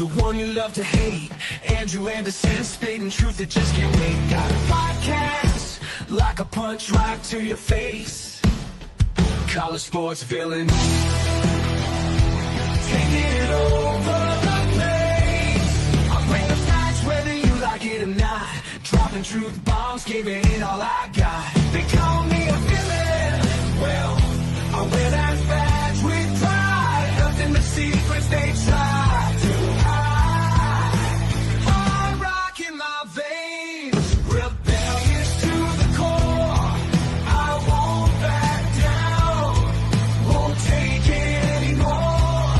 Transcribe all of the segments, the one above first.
the one you love to hate. Andrew Anderson, spitting truth that just can't wait. Got a podcast, like a punch right to your face. College sports villain, taking it over the place. I bring the facts whether you like it or not. Dropping truth bombs, giving it all I got. They call me a villain. Well, I wear that badge with pride. Nothing but secrets they try to hide. I'm rocking my veins, rebellious to the core. I won't back down, won't take it anymore.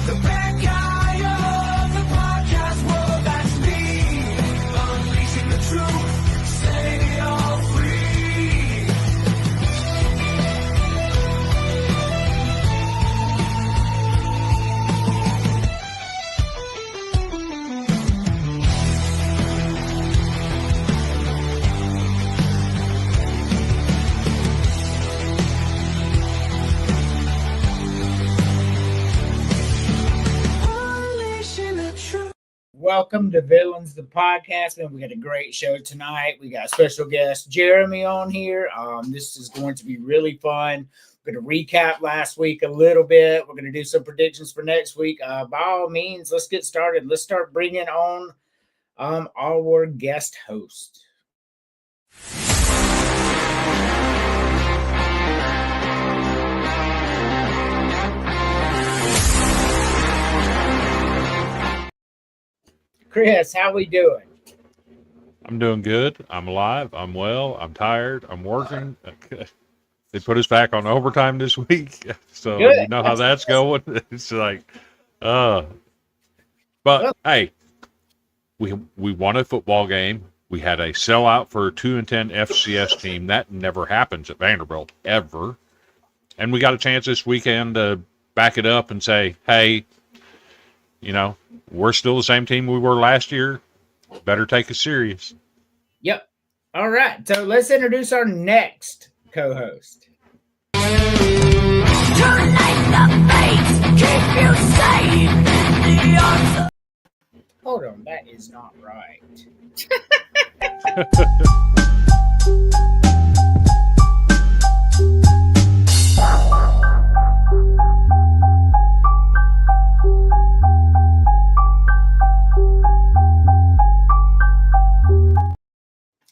The bad guy of the podcast world, that's me. Unleashing the truth, setting it all free. Unleashing the truth. Welcome to Villains, the podcast. Man, we got a great show tonight. We got special guest Jeremy on here. This is going to be really fun. We're going to recap last week a little bit. We're going to do some predictions for next week. By all means, let's get started. Let's start bringing on our guest host. Chris, how we doing? I'm doing good. I'm alive. I'm well. I'm tired. I'm working. They put us back on overtime this week, so Good. you know how that's going. It's like, but hey, we won a football game. We had a sellout for a 2-10 FCS team. That never happens at Vanderbilt ever. And we got a chance this weekend to back it up and say, hey, you know, we're still the same team we were last year. Better take us serious. Yep. All right. So let's introduce our next co-host. Hold on. That is not right.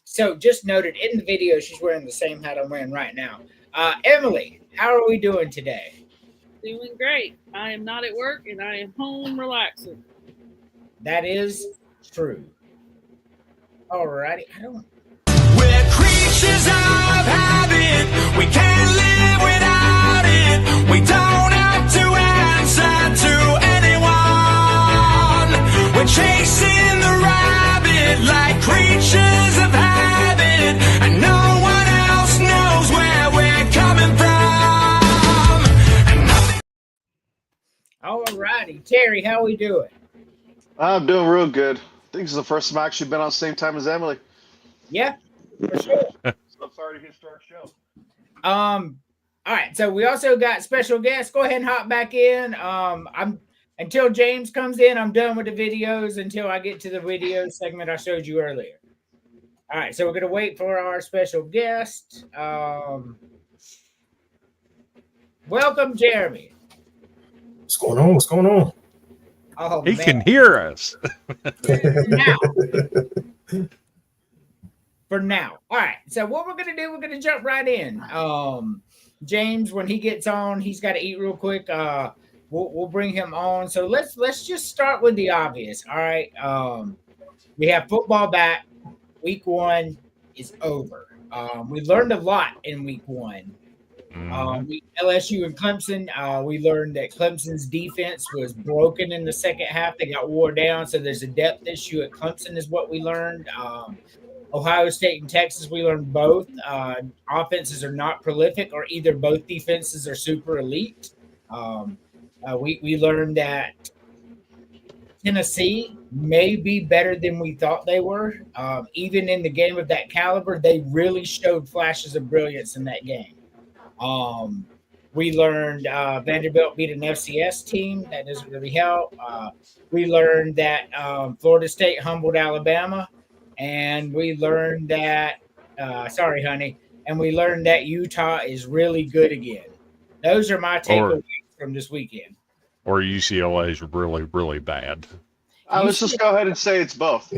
So just noted in the video, she's wearing the same hat I'm wearing right now. Emily, how are we doing today? Doing great. I am not at work and I am home relaxing. That is true. All righty. We're creatures of habit. We can't live without it. We don't have to answer to anyone. We're chasing the rabbit like creatures of habit, and no one else knows where we're coming from. And nothing. All righty. Terry, how we doing? I'm doing real good. I think this is the first time I've actually been on the same time as Emily. Yeah, for sure. So I'm sorry to hit start show. All right. So we also got special guests. Go ahead and hop back in. I'm until James comes in, I'm done with the videos until I get to the video segment I showed you earlier. All right, so we're gonna wait for our special guest. Welcome, Jeremy. What's going on? What's going on? Oh, He man. can hear us. For now. All right. So what we're gonna do, we're gonna jump right in. James, when he gets on, he's got to eat real quick. We'll bring him on. So let's just start with the obvious. All right. We have football back. Week 1 is over. We learned a lot in week 1. LSU and Clemson, we learned that Clemson's defense was broken in the second half. They got wore down, so there's a depth issue at Clemson is what we learned. Ohio State and Texas, we learned both. Offenses are not prolific, or either both defenses are super elite. We learned that Tennessee may be better than we thought they were. Even in the game of that caliber, they really showed flashes of brilliance in that game. We learned Vanderbilt beat an FCS team. That doesn't really help. We learned that Florida State humbled Alabama. And we learned that, sorry, honey, and we learned that Utah is really good again. Those are my takeaways from this weekend. Or UCLA is really, really bad. Let's just go ahead and say it's both.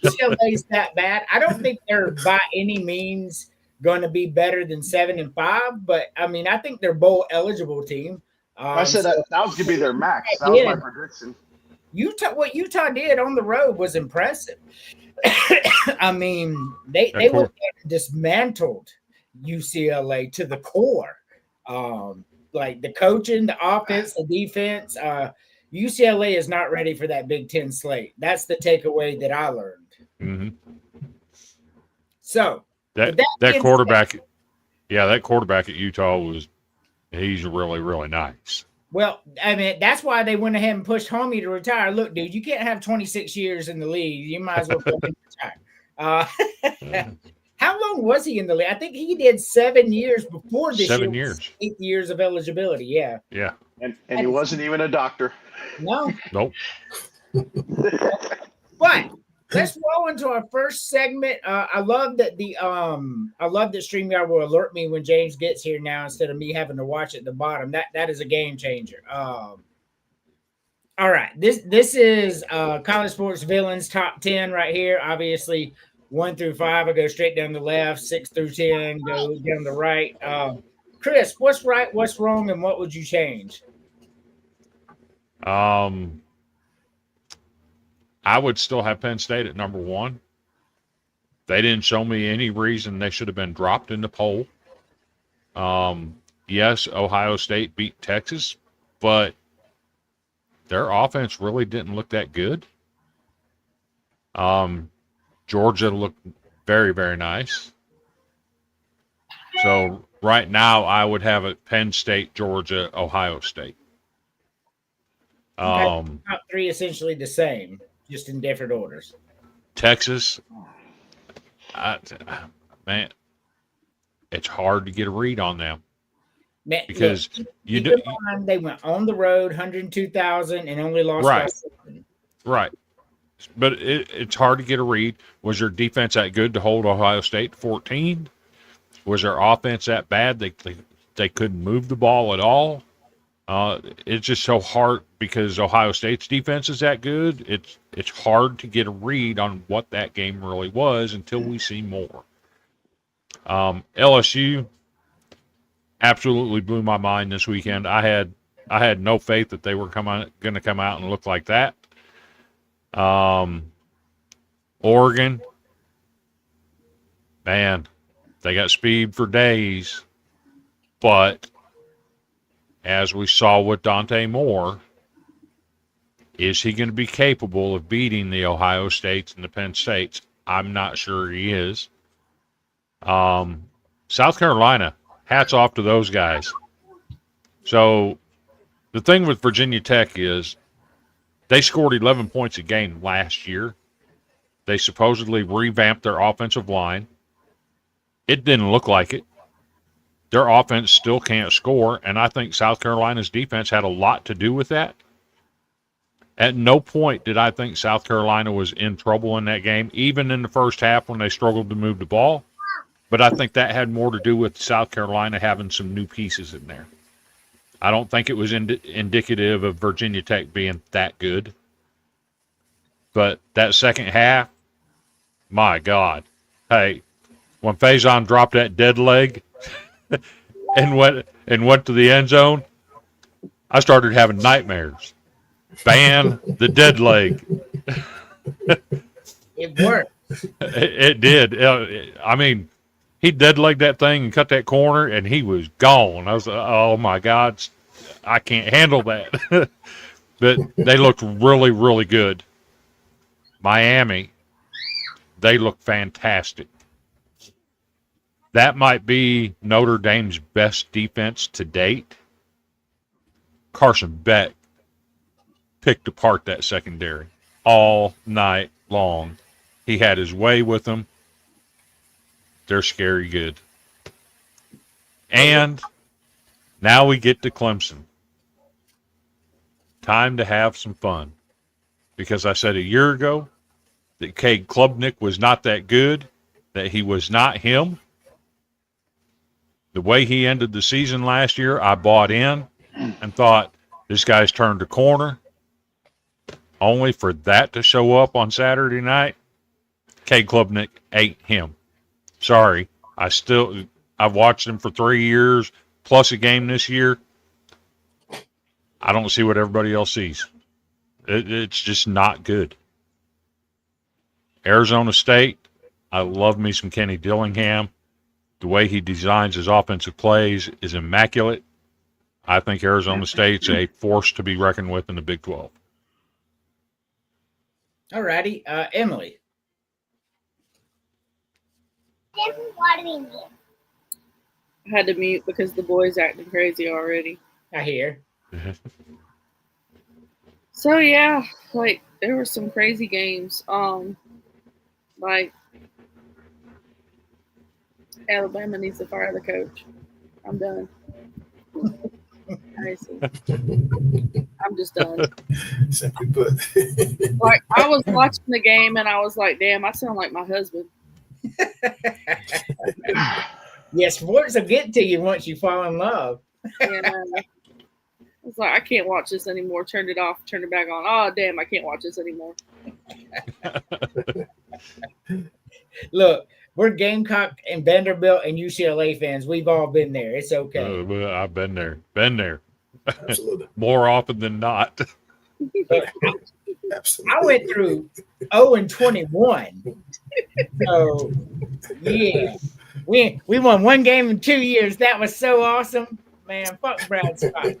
UCLA's that bad. I don't think they're by any means going to be better than 7-5, but I mean, I think they're bowl eligible team. I said that was going to be their max. That was my prediction. What Utah did on the road was impressive. I mean, they went and dismantled UCLA to the core. Like the coaching, the offense, the defense. UCLA is not ready for that Big Ten slate. That's the takeaway that I learned. Mm-hmm. So that quarterback, that quarterback at Utah he's really, really nice. Well, I mean, that's why they went ahead and pushed Homie to retire. Look, dude, you can't have 26 years in the league. You might as well go and retire. How long was he in the league? I think he did 7 years before this 7 years. 8 years of eligibility. Yeah. Yeah. And he wasn't even a doctor. No. Nope. But let's roll into our first segment. I love that StreamYard will alert me when James gets here now instead of me having to watch at the bottom. That is a game changer. All right. This is College Sports Villains Top 10 right here. Obviously, 1 through 5. I go straight down the left. 6 through 10 go down the right. Chris, what's right, what's wrong, and what would you change? I would still have Penn State at number 1. They didn't show me any reason they should have been dropped in the poll. Yes, Ohio State beat Texas, but their offense really didn't look that good. Georgia looked very, very nice. So right now I would have it Penn State, Georgia, Ohio State. Top 3 essentially the same, just in different orders. Texas, man, it's hard to get a read on them because they went on the road, 102,000, and only lost by 7. Right, but it's hard to get a read. Was their defense that good to hold Ohio State to 14? Was their offense that bad they couldn't move the ball at all? It's just so hard because Ohio State's defense is that good. It's hard to get a read on what that game really was until we see more. LSU absolutely blew my mind this weekend. I had no faith that they were going to come out and look like that. Oregon, man, they got speed for days, but as we saw with Dante Moore, is he going to be capable of beating the Ohio States and the Penn States? I'm not sure he is. South Carolina, hats off to those guys. So the thing with Virginia Tech is they scored 11 points a game last year. They supposedly revamped their offensive line. It didn't look like it. Their offense still can't score, and I think South Carolina's defense had a lot to do with that. At no point did I think South Carolina was in trouble in that game, even in the first half when they struggled to move the ball. But I think that had more to do with South Carolina having some new pieces in there. I don't think it was indicative of Virginia Tech being that good. But that second half, my God. Hey, when Faison dropped that dead leg and went to the end zone, I started having nightmares. Ban the dead leg. It worked. It did. I mean, he dead-legged that thing and cut that corner, and he was gone. I was like, oh, my God, I can't handle that. But they looked really, really good. Miami, they look fantastic. That might be Notre Dame's best defense to date. Carson Beck picked apart that secondary all night long. He had his way with them. They're scary good. And now we get to Clemson. Time to have some fun. Because I said a year ago that Cade Klubnik was not that good, that he was not him. The way he ended the season last year, I bought in and thought this guy's turned a corner. Only for that to show up on Saturday night, Cade Klubnik ain't him. Sorry. I've watched him for 3 years, plus a game this year. I don't see what everybody else sees. It's just not good. Arizona State, I love me some Kenny Dillingham. The way he designs his offensive plays is immaculate. I think Arizona State's a force to be reckoned with in the Big 12. All righty. Emily. I had to mute because the boy's acting crazy already. I hear. So yeah, like there were some crazy games. Like Alabama needs to fire the coach. I'm done. I'm just done. Simply put. Like I was watching the game and I was like, damn, I sound like my husband. Yes, sports will get to you once you fall in love. And I was like, I can't watch this anymore. Turned it off, turned it back on. Oh damn, I can't watch this anymore. Look, we're Gamecock and Vanderbilt and UCLA fans. We've all been there. It's okay. I've been there. Been there. Absolutely. More often than not. Absolutely. I went through 0-21. So yeah. We won one game in 2 years. That was so awesome. Man, fuck Brad Scott.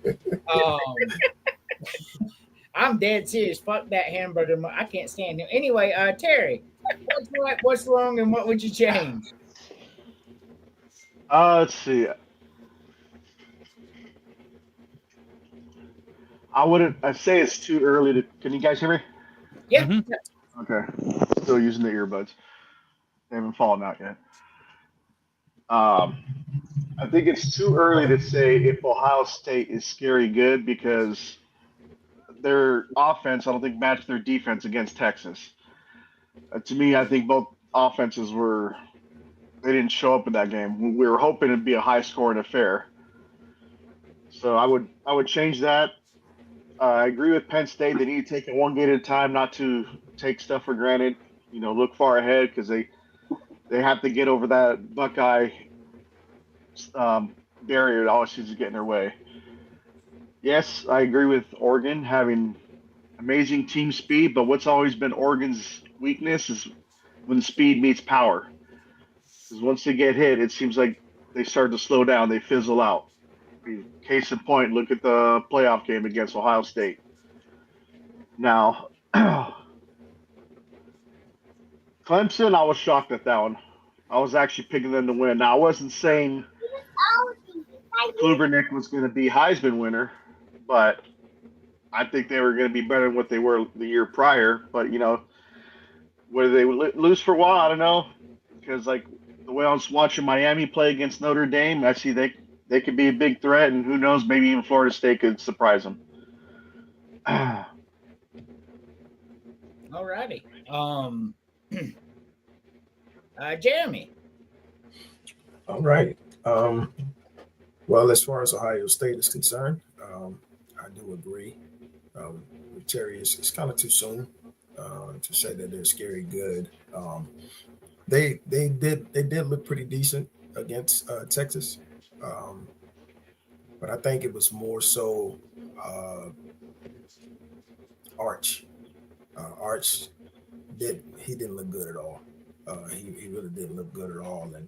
I'm dead serious. Fuck that hamburger. I can't stand him. Anyway, Terry, what's wrong and what would you change? Let's see. I'd say it's too early to. Can you guys hear me? Yeah. Mm-hmm. Okay. Still using the earbuds. They haven't fallen out yet. I think it's too early to say if Ohio State is scary good because their offense, I don't think, matched their defense against Texas. To me, I think both offenses they didn't show up in that game. We were hoping it'd be a high-scoring affair. So I would change that. I agree with Penn State. They need to take it one game at a time, not to take stuff for granted. Look far ahead because they have to get over that Buckeye barrier that always seems to get in their way. Yes, I agree with Oregon having amazing team speed, but what's always been Oregon's weakness is when speed meets power. Because once they get hit, it seems like they start to slow down. They fizzle out. Case in point, look at the playoff game against Ohio State. Now, Clemson, I was shocked at that one. I was actually picking them to win. Now, I wasn't saying Klubernick was going to be Heisman winner, but I think they were going to be better than what they were the year prior. But, whether they would lose for a while, I don't know. Because, the way I was watching Miami play against Notre Dame, I see they could be a big threat, and who knows, maybe even Florida State could surprise them. All righty. Jeremy. All right. Well, as far as Ohio State is concerned, I do agree with Terry. It's kind of too soon to say that they're scary good. They did look pretty decent against Texas, but I think it was more so Arch. Arch didn't look good at all. He really didn't look good at all, and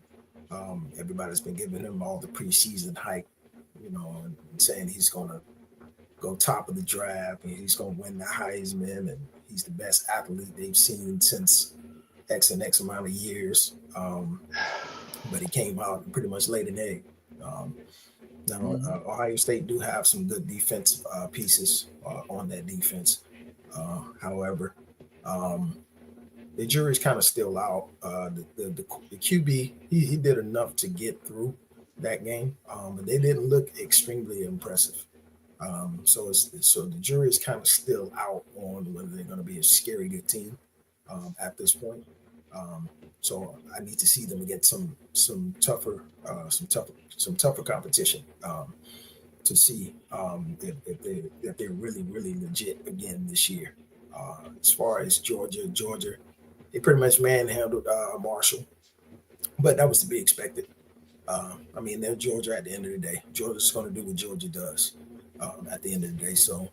everybody's been giving him all the preseason hype, and saying he's going to go top of the draft and he's going to win the Heisman and he's the best athlete they've seen since X and X amount of years. But he came out pretty much laid an egg. Now, Ohio State do have some good defensive pieces on that defense. However, the jury's kind of still out. The QB, he did enough to get through, that game, but they didn't look extremely impressive. So the jury is kind of still out on whether they're going to be a scary good team at this point. Um, so I need to see them against some tougher competition to see if they're really legit again this year. As far as Georgia, they pretty much manhandled Marshall, but that was to be expected. I mean, they're Georgia at the end of the day. Georgia's going to do what Georgia does at the end of the day. So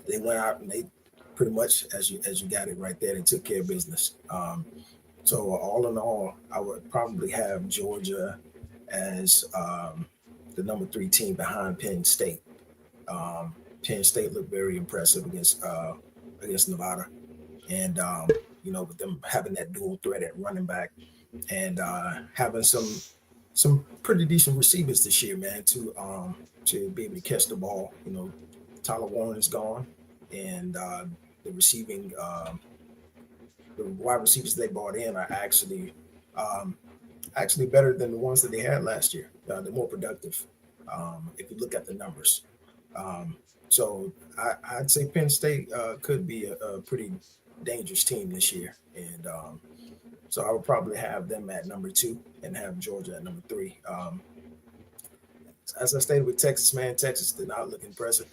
they went out and they pretty much, as you got it right there, they took care of business. So all in all, I would probably have Georgia as the number 3 team behind Penn State. Penn State looked very impressive against Nevada, and with them having that dual threat at running back and having some pretty decent receivers this year, man, to be able to catch the ball. Tyler Warren is gone, and the wide receivers they brought in are actually better than the ones that they had last year. They're more productive if you look at the numbers. So I'd say Penn State could be a pretty dangerous team this year, and so I would probably have them at number 2 and have Georgia at number 3. As I stated with Texas, man, Texas did not look impressive.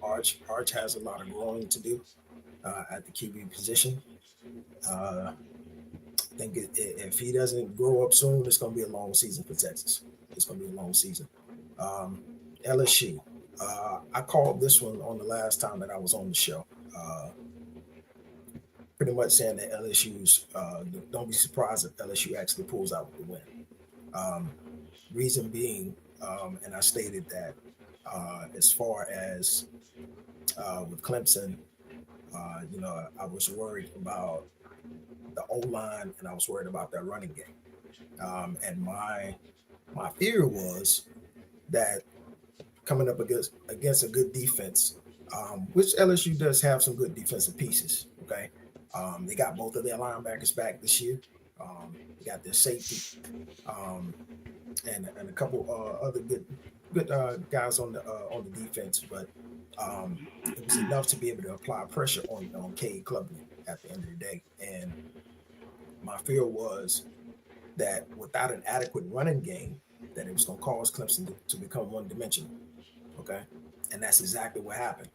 Arch has a lot of growing to do at the QB position. I think if he doesn't grow up soon, it's going to be a long season for Texas. It's going to be a long season. LSU. I called this one on the last time that I was on the show. Pretty much saying that LSU's, don't be surprised if LSU actually pulls out with the win. Reason being, and I stated that as far as with Clemson, I was worried about the O-line and I was worried about that running game. And my fear was that coming up against a good defense, which LSU does have some good defensive pieces, okay? They got both of their linebackers back this year. They got their safety and a couple other good guys on the defense, but it was enough to be able to apply pressure on Cade Klubnik at the end of the day. And my fear was that without an adequate running game, that it was going to cause Clemson to become one-dimensional. Okay, and that's exactly what happened.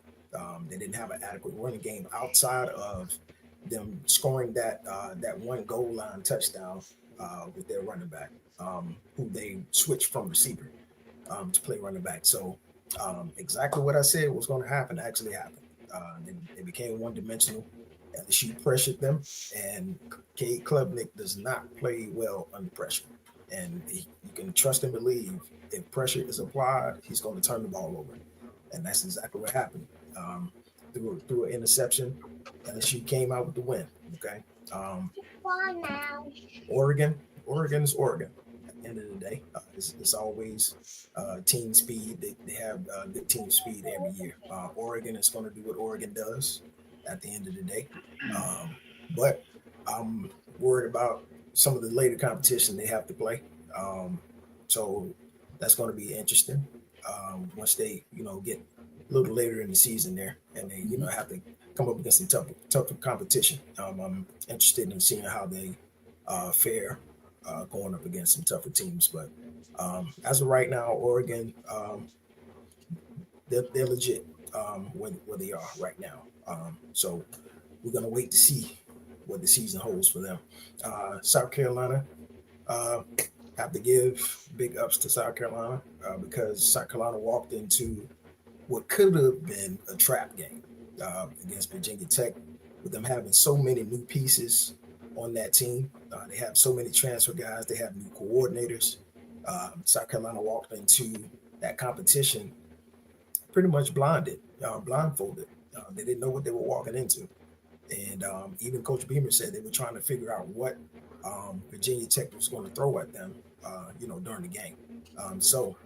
They didn't have an adequate running game outside of them scoring that one goal line touchdown with their running back, who they switched from receiver to play running back. So exactly what I said was going to happen actually happened. They became one-dimensional. LSU pressured them, and Cade Klubnik does not play well under pressure. And you can trust and believe if pressure is applied, he's going to turn the ball over. And that's exactly what happened. Through an interception, LSU came out with the win. Okay. Oregon is Oregon. At the end of the day, it's always team speed. They have good team speed every year. Oregon is going to do what Oregon does at the end of the day. But I'm worried about some of the later competition they have to play. So that's going to be interesting once they, get a little later in the season there and they, have to come up against some tougher competition. I'm interested in seeing how they fare going up against some tougher teams. But as of right now, Oregon, they're legit where they are right now. So we're going to wait to see what the season holds for them. South Carolina, have to give big ups to South Carolina because South Carolina walked into what could have been a trap game against Virginia Tech, with them having so many new pieces on that team. They have so many transfer guys. They have new coordinators. South Carolina walked into that competition pretty much blindfolded. They didn't know what they were walking into. And even Coach Beamer said they were trying to figure out what Virginia Tech was going to throw at them, during the game. So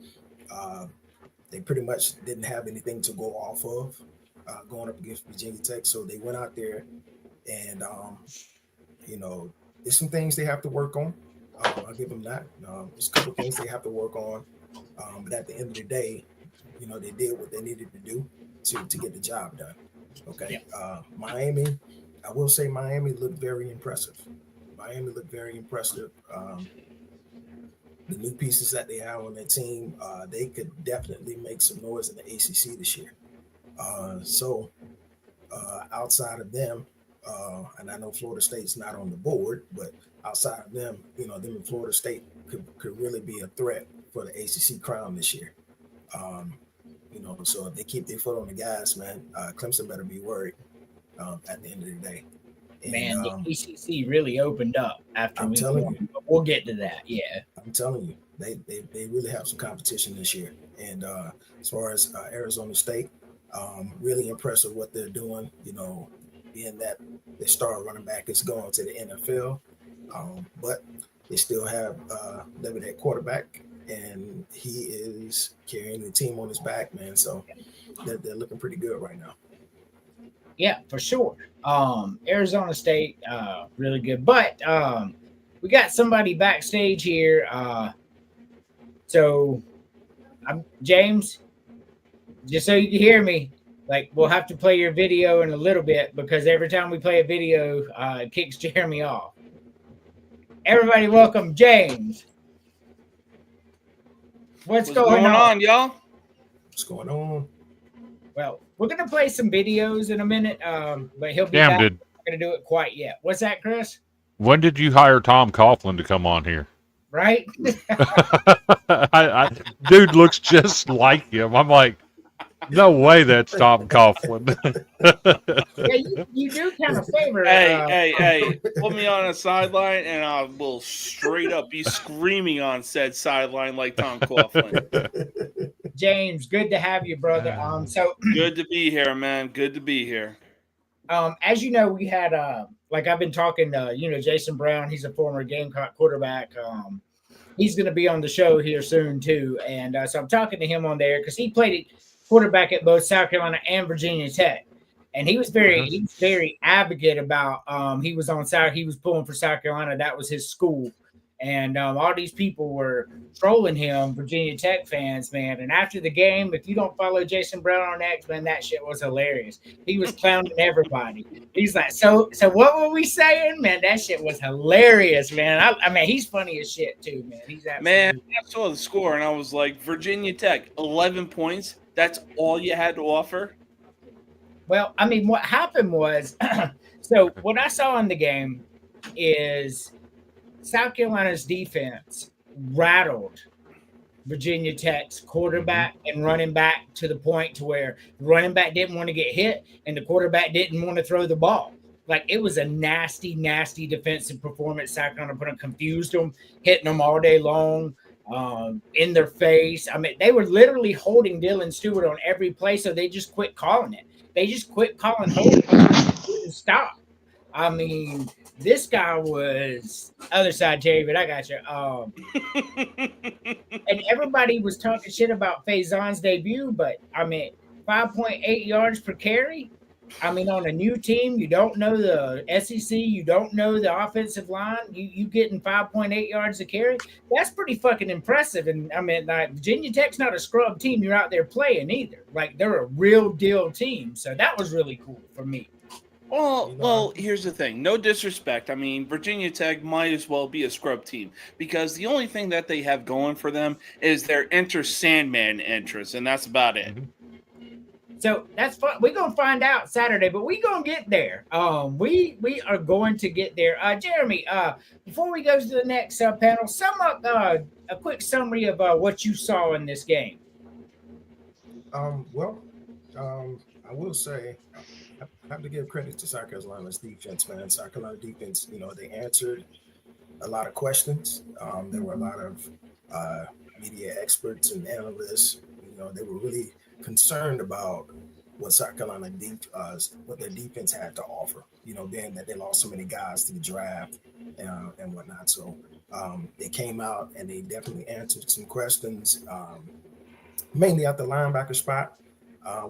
they pretty much didn't have anything to go off of going up against Virginia Tech. So they went out there and, there's some things they have to work on. I'll give them that. There's a couple things they have to work on, but at the end of the day, they did what they needed to do to get the job done. Okay. Miami, I will say Miami looked very impressive. The new pieces that they have on their team, they could definitely make some noise in the ACC this year. Outside of them, and I know Florida State's not on the board, but outside of them, them in Florida State could really be a threat for the ACC crown this year. So if they keep their foot on the gas, man, Clemson better be worried at the end of the day. And, man, the ACC really opened up after I'm telling you. We'll get to that. Yeah, I'm telling you, they really have some competition this year. And as far as Arizona State, really impressed with what they're doing. Being that their star running back is going to the NFL, but they still have Levitt at quarterback, and he is carrying the team on his back, man. So they're looking pretty good right now. Yeah, for sure. Arizona State, really good. But we got somebody backstage here. So James, just so you can hear me, like we'll have to play your video in a little bit because every time we play a video, it kicks Jeremy off. Everybody welcome James. What's going on, y'all? What's going on? Well, we're going to play some videos in a minute, but he'll be Damn, back. dude. We're going to do it quite yet. What's that, Chris? When did you hire Tom Coughlin to come on here? Right? Dude looks just like him. I'm like, no way that's Tom Coughlin. Yeah, you do kind of favor. Hey, put me on a sideline and I will straight up be screaming on said sideline like Tom Coughlin. James, good to have you, brother. So good to be here, man. Good to be here. As you know, we had like I've been talking to, Jason Brown, he's a former Gamecock quarterback. He's going to be on the show here soon too. And so I'm talking to him on there because he played quarterback at both South Carolina and Virginia Tech. And he was very advocate about he was pulling for South Carolina. That was his school. And all these people were trolling him, Virginia Tech fans, man. And after the game, if you don't follow Jason Brown on X, man, that shit was hilarious. He was clowning everybody. He's like, so what were we saying, man? That shit was hilarious, man. I mean, he's funny as shit too, man. He's absolutely. Man, I saw the score and I was like, Virginia Tech, 11 points. That's all you had to offer. Well, I mean, what happened was, so what I saw in the game is South Carolina's defense rattled Virginia Tech's quarterback and running back to the point to where the running back didn't want to get hit and the quarterback didn't want to throw the ball. Like it was a nasty, nasty defensive performance. South Carolina confused them, hitting them all day long, in their face. I mean, they were literally holding Dylan Stewart on every play, so they just quit calling it. They just quit calling holding and stop. I mean, this guy was other side, Jerry, but I got you. And everybody was talking shit about Faison's debut, but I mean, 5.8 yards per carry. I mean, on a new team, you don't know the SEC, you don't know the offensive line, you getting 5.8 yards a carry. That's pretty fucking impressive. And I mean, like Virginia Tech's not a scrub team you're out there playing either. Like they're a real deal team. So that was really cool for me. Well, here's the thing. No disrespect. I mean, Virginia Tech might as well be a scrub team because the only thing that they have going for them is their Enter Sandman entrance, and that's about it. So that's fun. We're gonna find out Saturday, but we're gonna get there. We are going to get there. Jeremy, before we go to the next panel, sum up a quick summary of what you saw in this game. I will say I have to give credit to South Carolina's defense, man. South Carolina defense, they answered a lot of questions. There were a lot of media experts and analysts. They were really concerned about what South Carolina what their defense had to offer, being that they lost so many guys to the draft and whatnot. So they came out and they definitely answered some questions, mainly at the linebacker spot,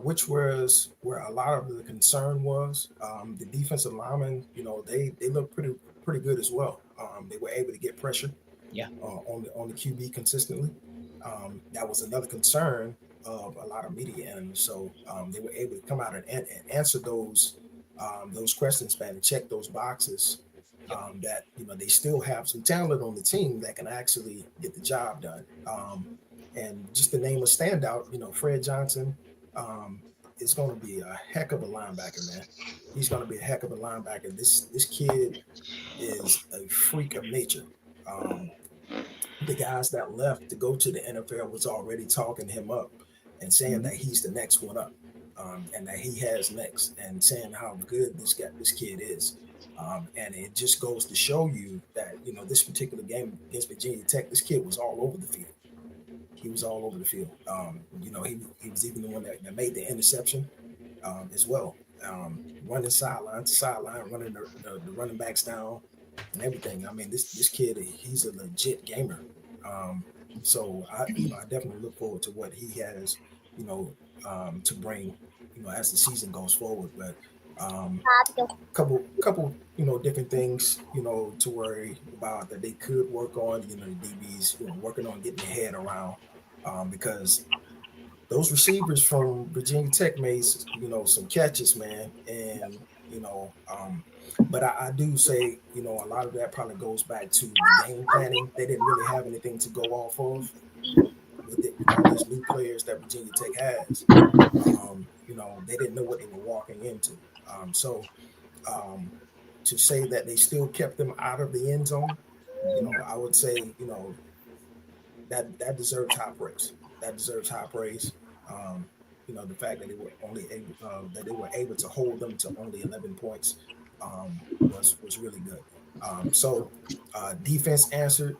which was where a lot of the concern was. The defensive linemen, they looked pretty good as well. They were able to get pressure Yeah. On the QB consistently. That was another concern of a lot of media analysts. So they were able to come out and answer those questions, man, and check those boxes. That they still have some talent on the team that can actually get the job done. And just to name a standout, Fred Johnson is going to be a heck of a linebacker, man. He's going to be a heck of a linebacker. This kid is a freak of nature. Um, the guys that left to go to the NFL was already talking him up and saying that he's the next one up, and that he has next, and saying how good this kid is. And it just goes to show you that this particular game against Virginia Tech, this kid was all over the field. He was all over the field. He was even the one that made the interception as well. Running sideline to sideline, running the running backs down and everything. I mean, this kid, he's a legit gamer. So I definitely look forward to what he has, to bring, as the season goes forward. But couple different things, to worry about that they could work on. The DBs, working on getting their head around, because those receivers from Virginia Tech made, some catches, man. And, but I do say, a lot of that probably goes back to the game planning. They didn't really have anything to go off of with all these new players that Virginia Tech has. They didn't know what they were walking into. So to say that they still kept them out of the end zone, I would say, that deserves high praise. That deserves high praise. The fact that they were able to hold them to only 11 points was really good. So defense answered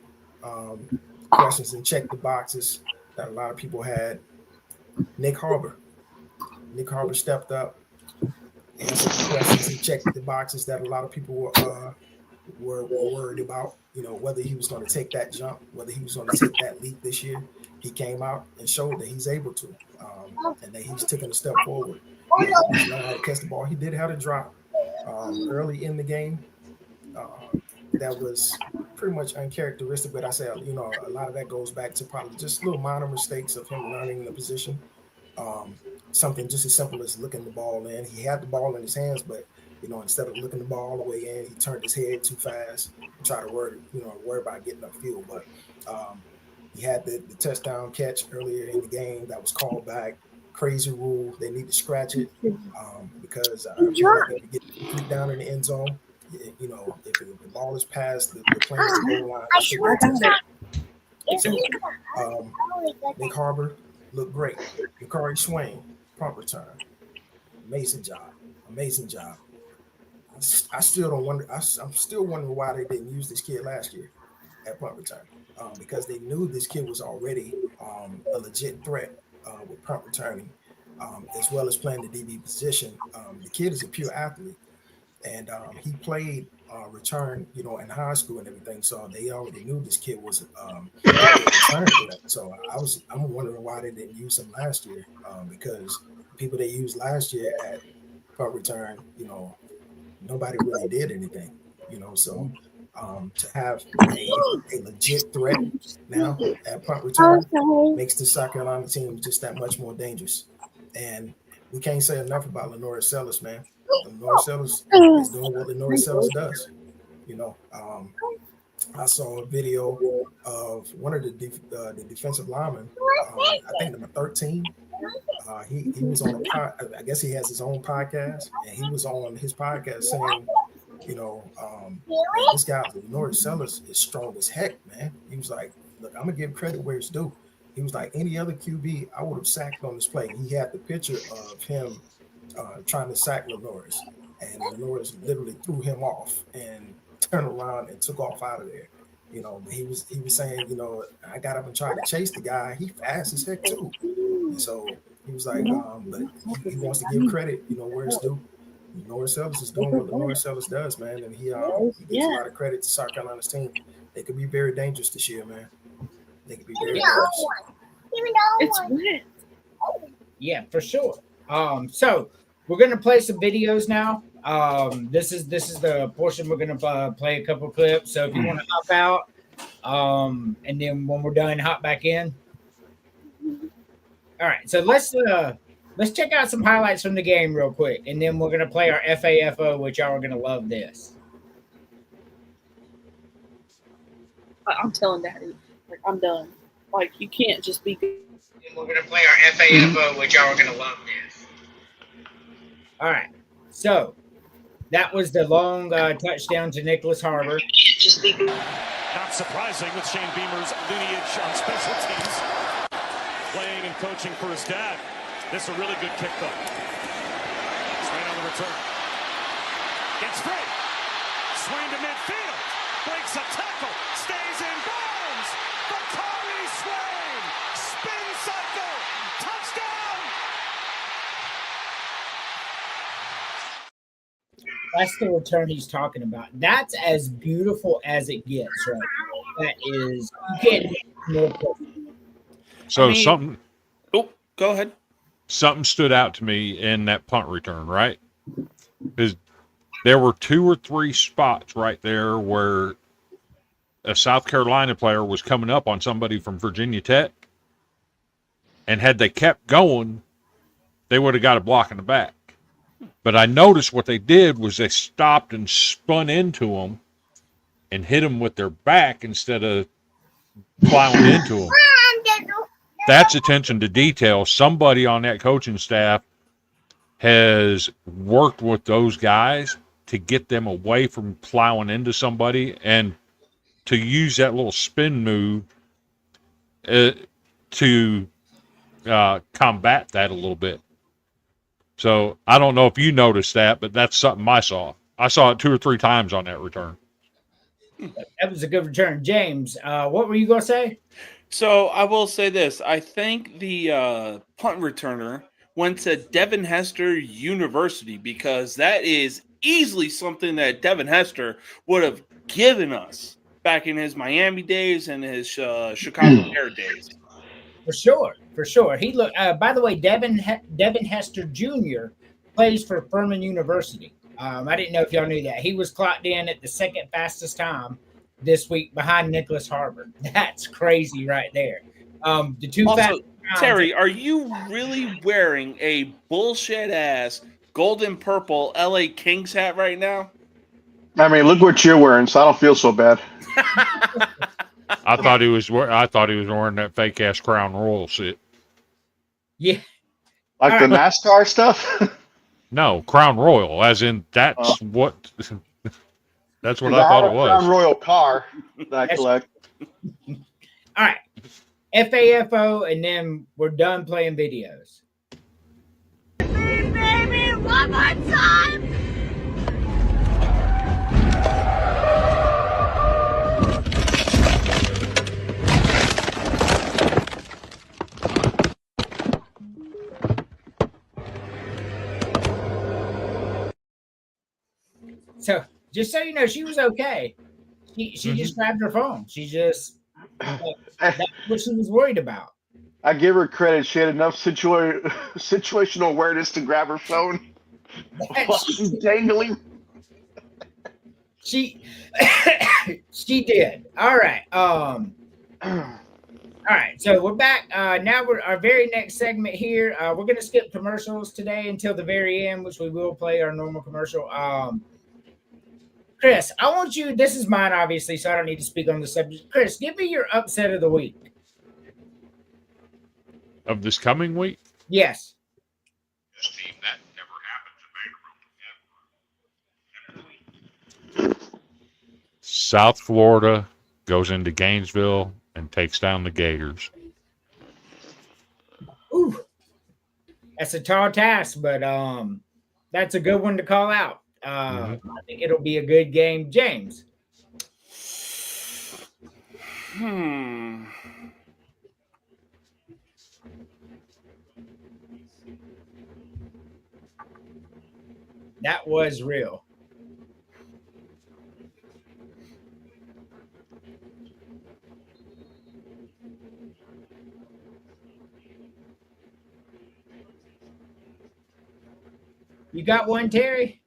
questions and checked the boxes that a lot of people had. Nick Harbor stepped up, answered the questions and checked the boxes that a lot of people were worried about. Whether he was going to take that jump, whether he was going to take that leap this year. He came out and showed that he's able to, and that he's taken a step forward. He's learned how to catch the ball. He did have a drop early in the game that was pretty much uncharacteristic. But I say, a lot of that goes back to probably just little minor mistakes of him learning the position. Something just as simple as looking the ball in. He had the ball in his hands, but instead of looking the ball all the way in, he turned his head too fast and tried to worry about getting upfield. But he had the touchdown catch earlier in the game that was called back. Crazy rule. They need to scratch it because if you get complete down in the end zone, if the ball is past the players goal line, it should be so, Nick Harbor looked great. Makari Swain, punt return. Amazing job. I still don't wonder. I'm still wondering why they didn't use this kid last year at punt return, because they knew this kid was already a legit threat with punt returning, as well as playing the DB position. The kid is a pure athlete, and he played return, in high school and everything. So they already knew this kid was a return threat. So I'm wondering why they didn't use him last year, because people they used last year at punt return, nobody really did anything, So to have a legit threat now at punt return makes the South Carolina team just that much more dangerous. And we can't say enough about Lenore Sellers, man. Lenore Sellers is doing what Lenore Sellers does. I saw a video of one of the defensive linemen, I think number 13. He was on I guess he has his own podcast, and he was on his podcast saying, this guy Lenore Sellers is strong as heck, man. He was like, look, I'm gonna give credit where it's due. He was like, any other QB, I would have sacked on this play. He had the picture of him trying to sack Lenore's, and Lenore's literally threw him off and turned around and took off out of there. But he was saying, I got up and tried to chase the guy. He fast as heck too. And so he was like, but he wants to give credit, where it's due. Lenore Sellers is doing what Lenore Sellers does, man, and he gives a lot of credit to South Carolina's team. They could be very dangerous this year, man. They could be very dangerous. It's wet. Yeah, for sure. So we're gonna play some videos now. This is the portion we're gonna play a couple clips. So if you want to hop out, And then when we're done, hop back in. All right, so let's check out some highlights from the game real quick, and then we're gonna play our FAFO, which y'all are gonna love this. I'm telling Daddy, like, I'm done. Like, you can't just be. And we're gonna play our FAFO, which y'all are gonna love this. All right, so that was the long touchdown to Nicholas Harbor. Not surprising with Shane Beamer's lineage on special teams, playing and coaching for his dad. This is a really good kick, though. Swain on the return. Gets free. Swain to midfield. Breaks a tackle. Stays in bounds. Bakari Swain. Spin cycle. Touchdown. That's the return he's talking about. That's as beautiful as it gets, right? That is, you can't get more perfect. So something. Oh, go ahead. Something stood out to me in that punt return, right? Because there were 2 or 3 spots right there where a South Carolina player was coming up on somebody from Virginia Tech, and had they kept going, they would have got a block in the back. But I noticed what they did was they stopped and spun into them and hit them with their back instead of plowing into them. That's attention to detail. Somebody on that coaching staff has worked with those guys to get them away from plowing into somebody and to use that little spin move to combat that a little bit. So I don't know if you noticed that, but that's something I saw. I saw it 2 or 3 times on that return. That was a good return. James, what were you going to say? So I will say this. I think the punt returner went to Devin Hester University because that is easily something that Devin Hester would have given us back in his Miami days and his Chicago Bear days. For sure. He look. By the way, Devin Hester Jr. plays for Furman University. I didn't know if y'all knew that. He was clocked in at the second fastest time this week behind Nicholas Harbor. That's crazy right there. The two also, Terry, are you really wearing a bullshit ass golden purple LA Kings hat right now? I mean, look what you're wearing, so I don't feel so bad. I thought he was wearing that fake ass Crown Royal shit. Yeah, like the NASCAR stuff. No, Crown Royal, as in that's what I thought it was. Crown Royal car that I collect. All right, FAFO, and then we're done playing videos. Baby, one more time. So, just so you know, she was okay. She just grabbed her phone. She just that's what she was worried about. I give her credit. She had enough situational awareness to grab her phone while she's dangling. She did. All right. All right. So we're back. Now we're our very next segment here. We're gonna skip commercials today until the very end, which we will play our normal commercial. Chris, I want you. This is mine, obviously, so I don't need to speak on the subject. Chris, give me your upset of the week. Of this coming week? Yes. Team, that never happens in Vanderbilt. South Florida goes into Gainesville and takes down the Gators. Ooh, that's a tall task, but that's a good one to call out. I think it'll be a good game. James. That was real. You got one, Terry?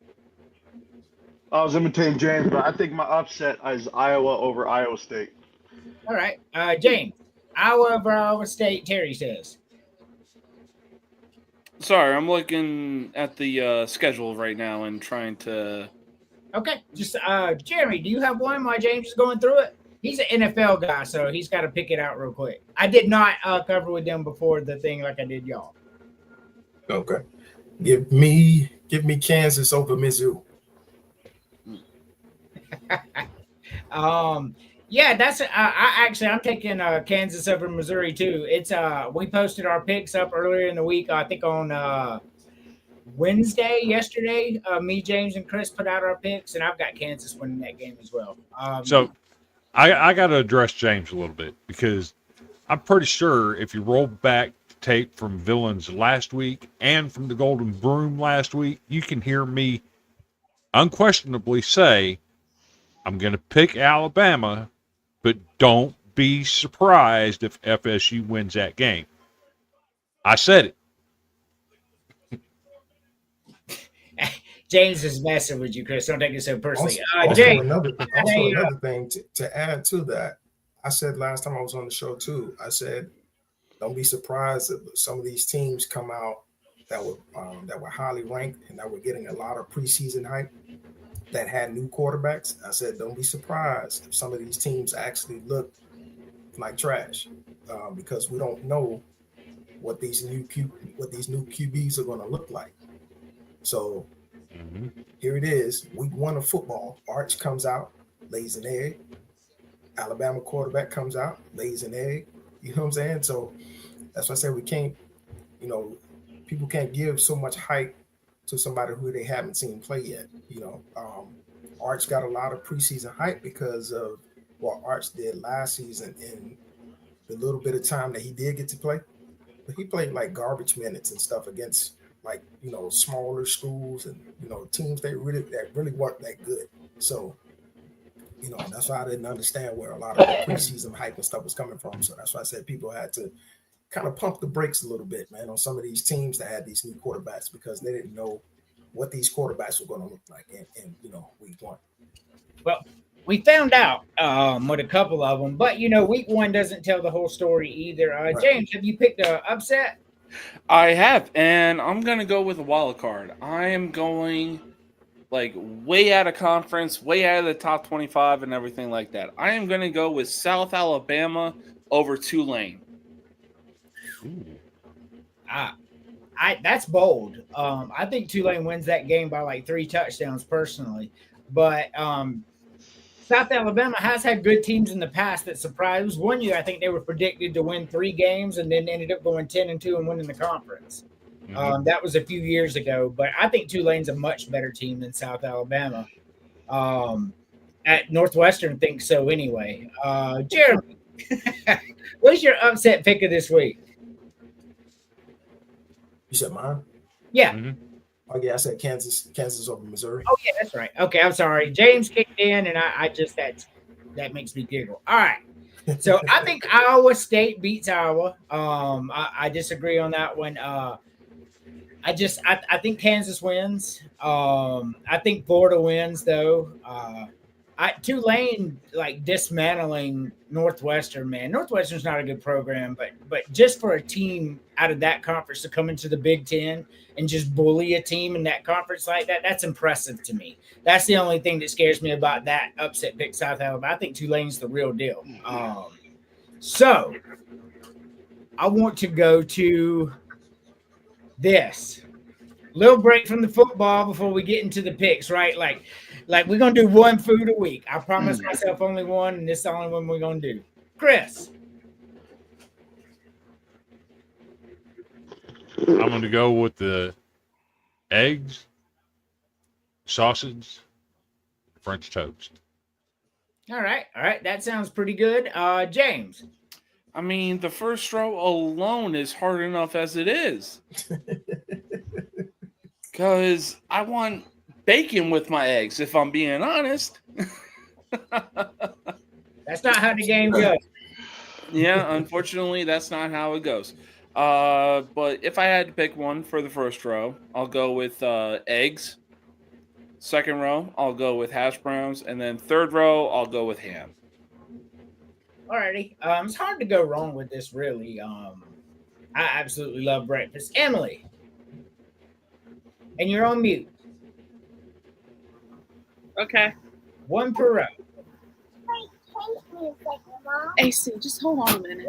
I was imitating James, but I think my upset is Iowa over Iowa State. All right. James, Iowa over Iowa State, Terry says. Sorry, I'm looking at the schedule right now and trying to. Okay. Just Jeremy, do you have one while James is going through it? He's an NFL guy, so he's got to pick it out real quick. I did not cover with them before the thing like I did y'all. Okay. Give me Kansas over Mizzou. Yeah, that's I'm taking Kansas over Missouri too. It's we posted our picks up earlier in the week. I think on Wednesday yesterday. Me, James, and Chris put out our picks, and I've got Kansas winning that game as well. So I got to address James a little bit because I'm pretty sure if you roll back the tape from Villains last week and from the Golden Broom last week, you can hear me unquestionably say I'm going to pick Alabama, but don't be surprised if FSU wins that game. I said it. James is messing with you, Chris. Don't take it so personally. Also another thing to add to that, I said last time I was on the show too. I said, don't be surprised if some of these teams come out that were highly ranked and that were getting a lot of preseason hype that had new quarterbacks. I said, don't be surprised if some of these teams actually look like trash because we don't know what these new QBs are going to look like. So here it is, week 1 of football. Arch comes out, lays an egg. Alabama quarterback comes out, lays an egg. You know what I'm saying? So that's why I say we can't, people can't give so much hype to somebody who they haven't seen play yet. Arch got a lot of preseason hype because of what Arch did last season and the little bit of time that he did get to play. But he played like garbage minutes and stuff against smaller schools and teams that really weren't that good. So that's why I didn't understand where a lot of the preseason hype and stuff was coming from. So that's why I said people had to kind of pump the brakes a little bit, man, on some of these teams that had these new quarterbacks because they didn't know what these quarterbacks were going to look like in week 1. Well, we found out with a couple of them, but week 1 doesn't tell the whole story either. Right. James, have you picked an upset? I have, and I'm going to go with a wild card. I am going way out of conference, way out of the top 25 and everything like that. I am going to go with South Alabama over Tulane. That's bold. I think Tulane wins that game by 3 touchdowns personally, but South Alabama has had good teams in the past that surprised. One year, I think they were predicted to win 3 games and then ended up going 10-2 and winning the conference. That was a few years ago, but I think Tulane's a much better team than South Alabama. At Northwestern thinks so anyway. Jeremy, what's your upset pick of this week? You said mine? Yeah. Mm-hmm. Oh yeah, I said Kansas over Missouri. Oh yeah, that's right. Okay, I'm sorry. James kicked in, and I just that makes me giggle. All right. So I think Iowa State beats Iowa. I disagree on that one. I think Kansas wins. I think Florida wins though. Tulane dismantling Northwestern, man. Northwestern's not a good program, but just for a team out of that conference to come into the Big Ten and just bully a team in that conference like that, that's impressive to me. That's the only thing that scares me about that upset pick South Alabama. I think Tulane's the real deal. So I want to go to this little break from the football before we get into the picks, right? Like we're gonna do one food a week. I promised myself only one, and this is the only one we're gonna do. Chris. I'm gonna go with the eggs, sausage, French toast. All right. That sounds pretty good. James. I mean, the first row alone is hard enough as it is. Because I want bacon with my eggs, if I'm being honest. That's not how the game goes. Yeah, unfortunately, that's not how it goes. But if I had to pick one for the first row, I'll go with eggs. Second row, I'll go with hash browns. And then third row, I'll go with ham. Alrighty. It's hard to go wrong with this, really. I absolutely love breakfast. Emily, and you're on mute. Okay. One per row. AC, just hold on a minute.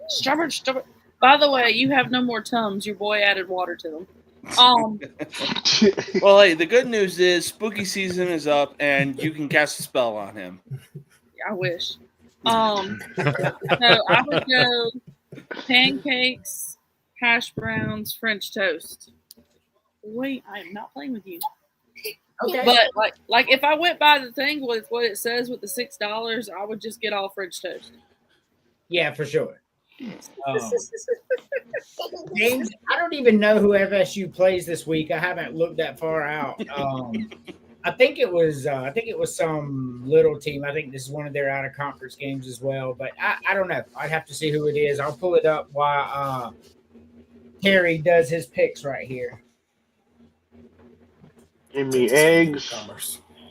Stubborn. By the way, you have no more Tums. Your boy added water to them. Well, hey, the good news is spooky season is up, and you can cast a spell on him. I wish. So I would go pancakes, hash browns, French toast. Wait, I am not playing with you. Okay. But like if I went by the thing with what it says with the $6, I would just get all French toast. Yeah, for sure. James, I don't even know who FSU plays this week. I haven't looked that far out. I think it was some little team. I think this is one of their out of conference games as well. But I don't know. I'd have to see who it is. I'll pull it up while Terry does his picks right here. Give me eggs,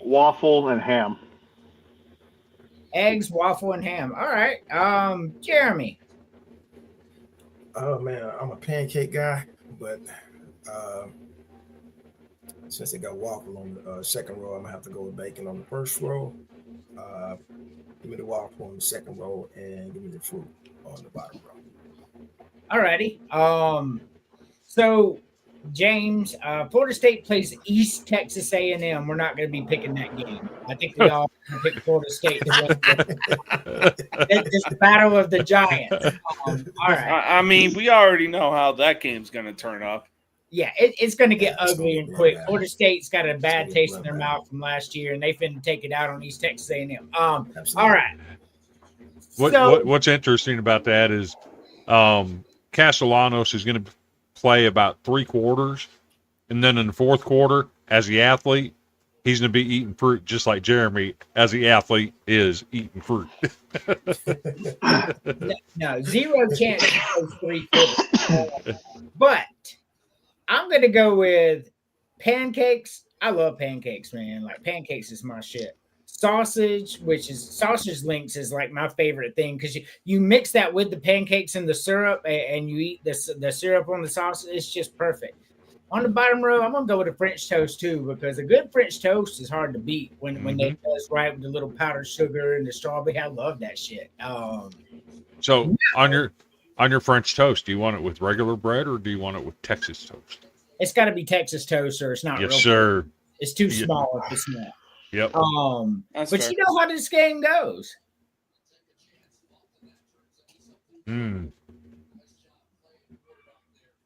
waffle, and ham. Eggs, waffle, and ham. All right. Jeremy. Oh man, I'm a pancake guy, but since they got waffle on the second row, I'm gonna have to go with bacon on the first row. Give me the waffle on the second row, and give me the fruit on the bottom row. All righty. So James, Florida State plays East Texas A&M. We're not going to be picking that game. I think we all pick Florida State to win this battle of the giants. All right. I mean, we already know how that game's going to turn up. Yeah, it's going to get ugly and quick. Florida State's got a bad taste in their mouth from last year, and they finna take it out on East Texas A&M. All right. What's interesting about that is Castellanos is going to play about 3 quarters, and then in the fourth quarter, as the athlete, he's going to be eating fruit just like Jeremy, as the athlete is eating fruit. No, zero chance to those 3 quarters. But I'm going to go with pancakes. I love pancakes, man. Like, pancakes is my shit. Sausage, which is sausage links, is like my favorite thing because you mix that with the pancakes and the syrup, and you eat the syrup on the sausage. It's just perfect. On the bottom row, I'm gonna go with a French toast too, because a good French toast is hard to beat when they does right with the little powdered sugar and the strawberry. I love that shit. So on your French toast, do you want it with regular bread or do you want it with Texas toast? It's got to be Texas toast, or it's not. Yes, real sir. Good. It's too small if it's not. Yep. But fair. You know how this game goes.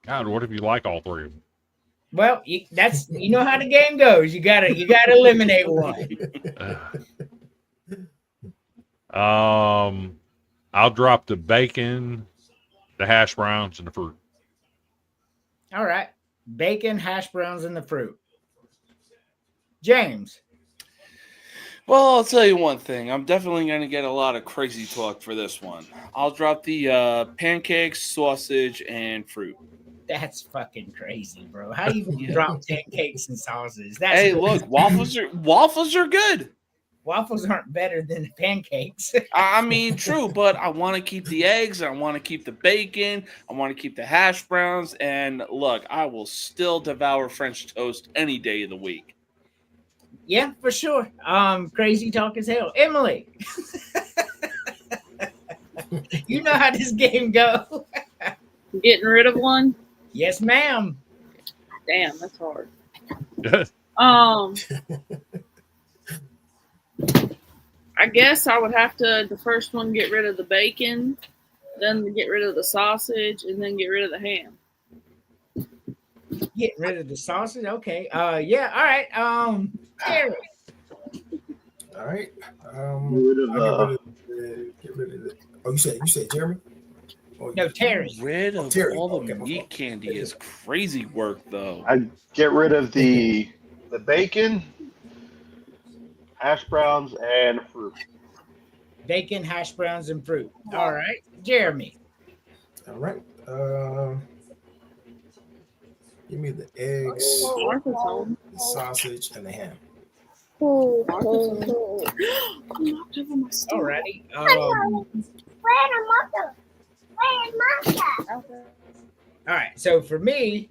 God, what if you like all 3 of them? Well, you know how the game goes. You gotta eliminate one. I'll drop the bacon, the hash browns, and the fruit. All right, bacon, hash browns, and the fruit. James. Well, I'll tell you one thing. I'm definitely going to get a lot of crazy talk for this one. I'll drop the pancakes, sausage, and fruit. That's fucking crazy, bro. How do you drop pancakes and sausage? Hey, look, waffles are good. Waffles aren't better than pancakes. I mean, true, but I want to keep the eggs. I want to keep the bacon. I want to keep the hash browns. And look, I will still devour French toast any day of the week. Yeah, for sure. Crazy talk as hell. Emily. You know how this game goes. Getting rid of one? Yes, ma'am. Damn, that's hard. I guess I would have to, the first one, get rid of the bacon, then get rid of the sausage, and then get rid of the ham. Getting rid of the sausage? Okay. Yeah, all right. Terry. All right. Get rid of it. Oh, you said Jeremy? No, Terry. Rid of Terry. all the meat candy is crazy work, though. I'd get rid of the bacon, hash browns, and fruit. Bacon, hash browns, and fruit. All right. Jeremy. All right. Give me the eggs, the sausage, and the ham. Knocked over my stool. Alrighty. All right. So for me,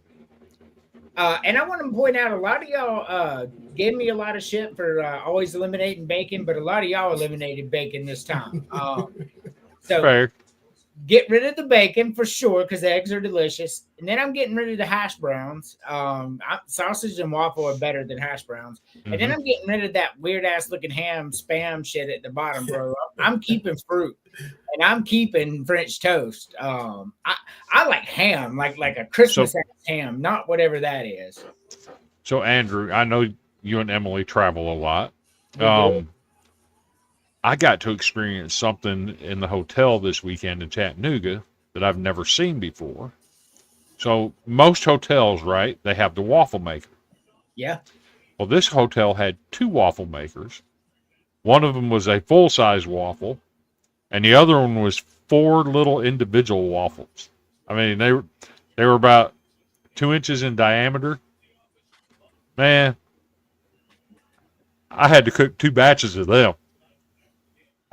and I want to point out a lot of y'all gave me a lot of shit for always eliminating bacon, but a lot of y'all eliminated bacon this time. So Fair. get rid of the bacon for sure because eggs are delicious, and then I'm getting rid of the hash browns. Sausage and waffle are better than hash browns, and then I'm getting rid of that weird ass looking ham spam shit at the bottom, bro. I'm keeping fruit. And I'm keeping French toast. I like ham, like a Christmas ham, not whatever that is. So Andrew, I know you and Emily travel a lot. I got to experience something in the hotel this weekend in Chattanooga that I've never seen before. So most hotels, right, they have the waffle maker. Yeah. Well, this hotel had 2 waffle makers. One of them was a full-size waffle, and the other one was 4 little individual waffles. I mean, they were about 2 inches in diameter. Man, I had to cook 2 batches of them.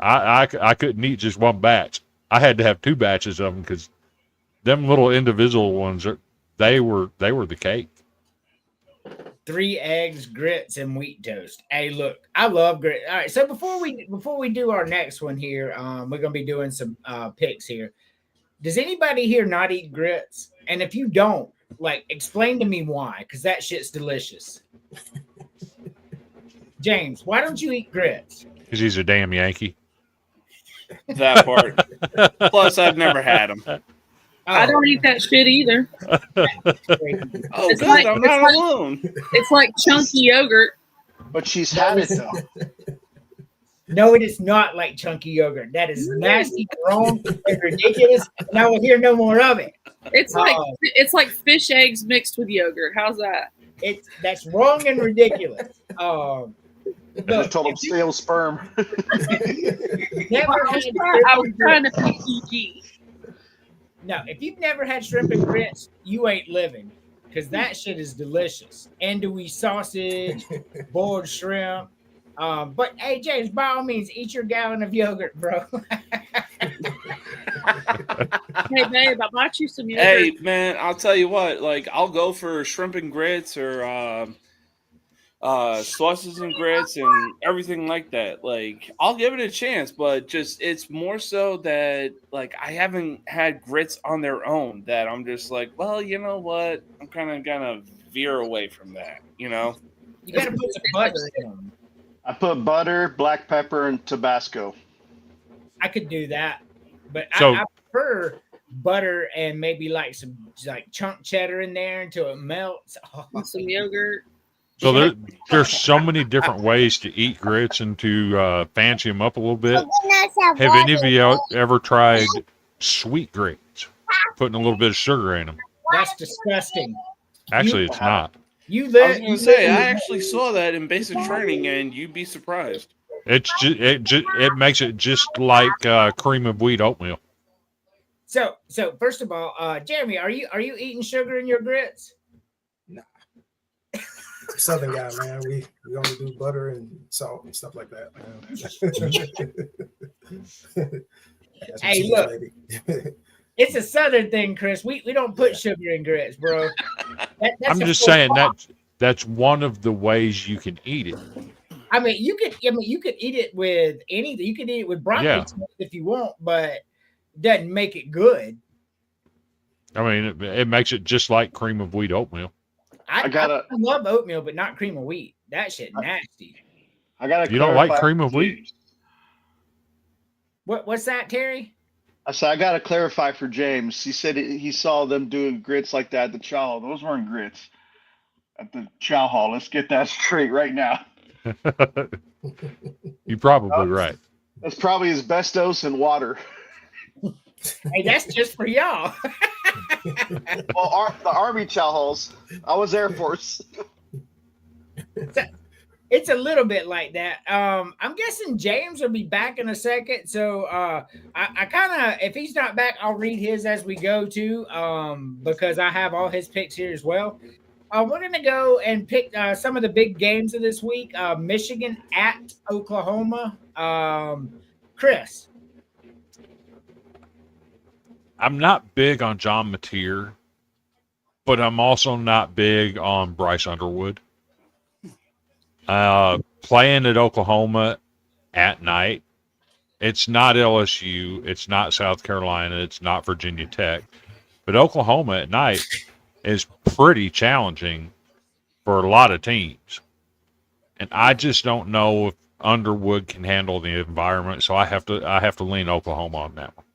I couldn't eat just one batch. I had to have 2 batches of them because them little individual ones they were the cake. 3 eggs, grits, and wheat toast. Hey, look, I love grits. All right, so before we do our next one here, we're gonna be doing some picks here. Does anybody here not eat grits? And if you don't, like, explain to me why, because that shit's delicious. James, why don't you eat grits? Because he's a damn Yankee. That part. Plus, I've never had them. I don't eat that shit either. Oh, It's good. like- I'm it's not like- alone. It's like chunky yogurt. But she's had it though. No, it is not like chunky yogurt. That is nasty, wrong, and ridiculous. And I will hear no more of it. It's like fish eggs mixed with yogurt. How's that? That's wrong and ridiculous. I just told him stale sperm. Never I was trying to be PG. No, if you've never had shrimp and grits, you ain't living, because that shit is delicious. Andouille sausage, boiled shrimp. But hey, James, by all means, eat your gallon of yogurt, bro. Hey, babe, I bought you some yogurt. Hey, man, I'll tell you what. Like, I'll go for shrimp and grits or sausages and grits and everything like that. Like, I'll give it a chance, but just it's more so that like I haven't had grits on their own that I'm just like, well, you know what? I'm kind of gonna veer away from that. You know, You gotta put some butter in them. I put butter, black pepper, and Tabasco. I could do that, but So- I prefer butter and maybe like some chunk cheddar in there until it melts. And some yogurt. So there's so many different ways to eat grits and to fancy them up a little bit. Have any of you ever tried sweet grits? Putting a little bit of sugar in them. That's disgusting. Actually, it's not. You I was live. gonna say I actually saw that in basic training, and you'd be surprised. It's it makes it just like cream of wheat oatmeal. So first of all, Jeremy, are you eating sugar in your grits? Southern guy, man. We only do butter and salt and stuff like that. That's what Hey, cheese, look. baby. It's a Southern thing, Chris. We don't put sugar in grits, bro. That's I'm a just full saying pot. that's one of the ways you can eat it. I mean, you could eat it with anything. You could eat it with broccoli Yeah. if you want, but it doesn't make it good. I mean, it makes it just like cream of wheat oatmeal. I gotta- love oatmeal, but not cream of wheat. That shit nasty. I gotta. You don't like clarify- cream of wheat? What's that, Terry? I said I gotta clarify for James. He said he saw them doing grits like that at the chow hall. Those weren't grits at the chow hall. Let's get that straight right now. You're probably right. That's probably asbestos and water. Hey, that's just for y'all. Well, the Army chow halls. I was Air Force. It's a little bit like that. I'm guessing James will be back in a second. So I kind of, if he's not back, I'll read his as we go too, because I have all his picks here as well. we're going to go and pick some of the big games of this week. Michigan at Oklahoma. Chris. I'm not big on John Mateer, but I'm also not big on Bryce Underwood. Playing at Oklahoma at night, it's not LSU, it's not South Carolina, it's not Virginia Tech, but Oklahoma at night is pretty challenging for a lot of teams. And I just don't know if Underwood can handle the environment, so I have to lean Oklahoma on that one.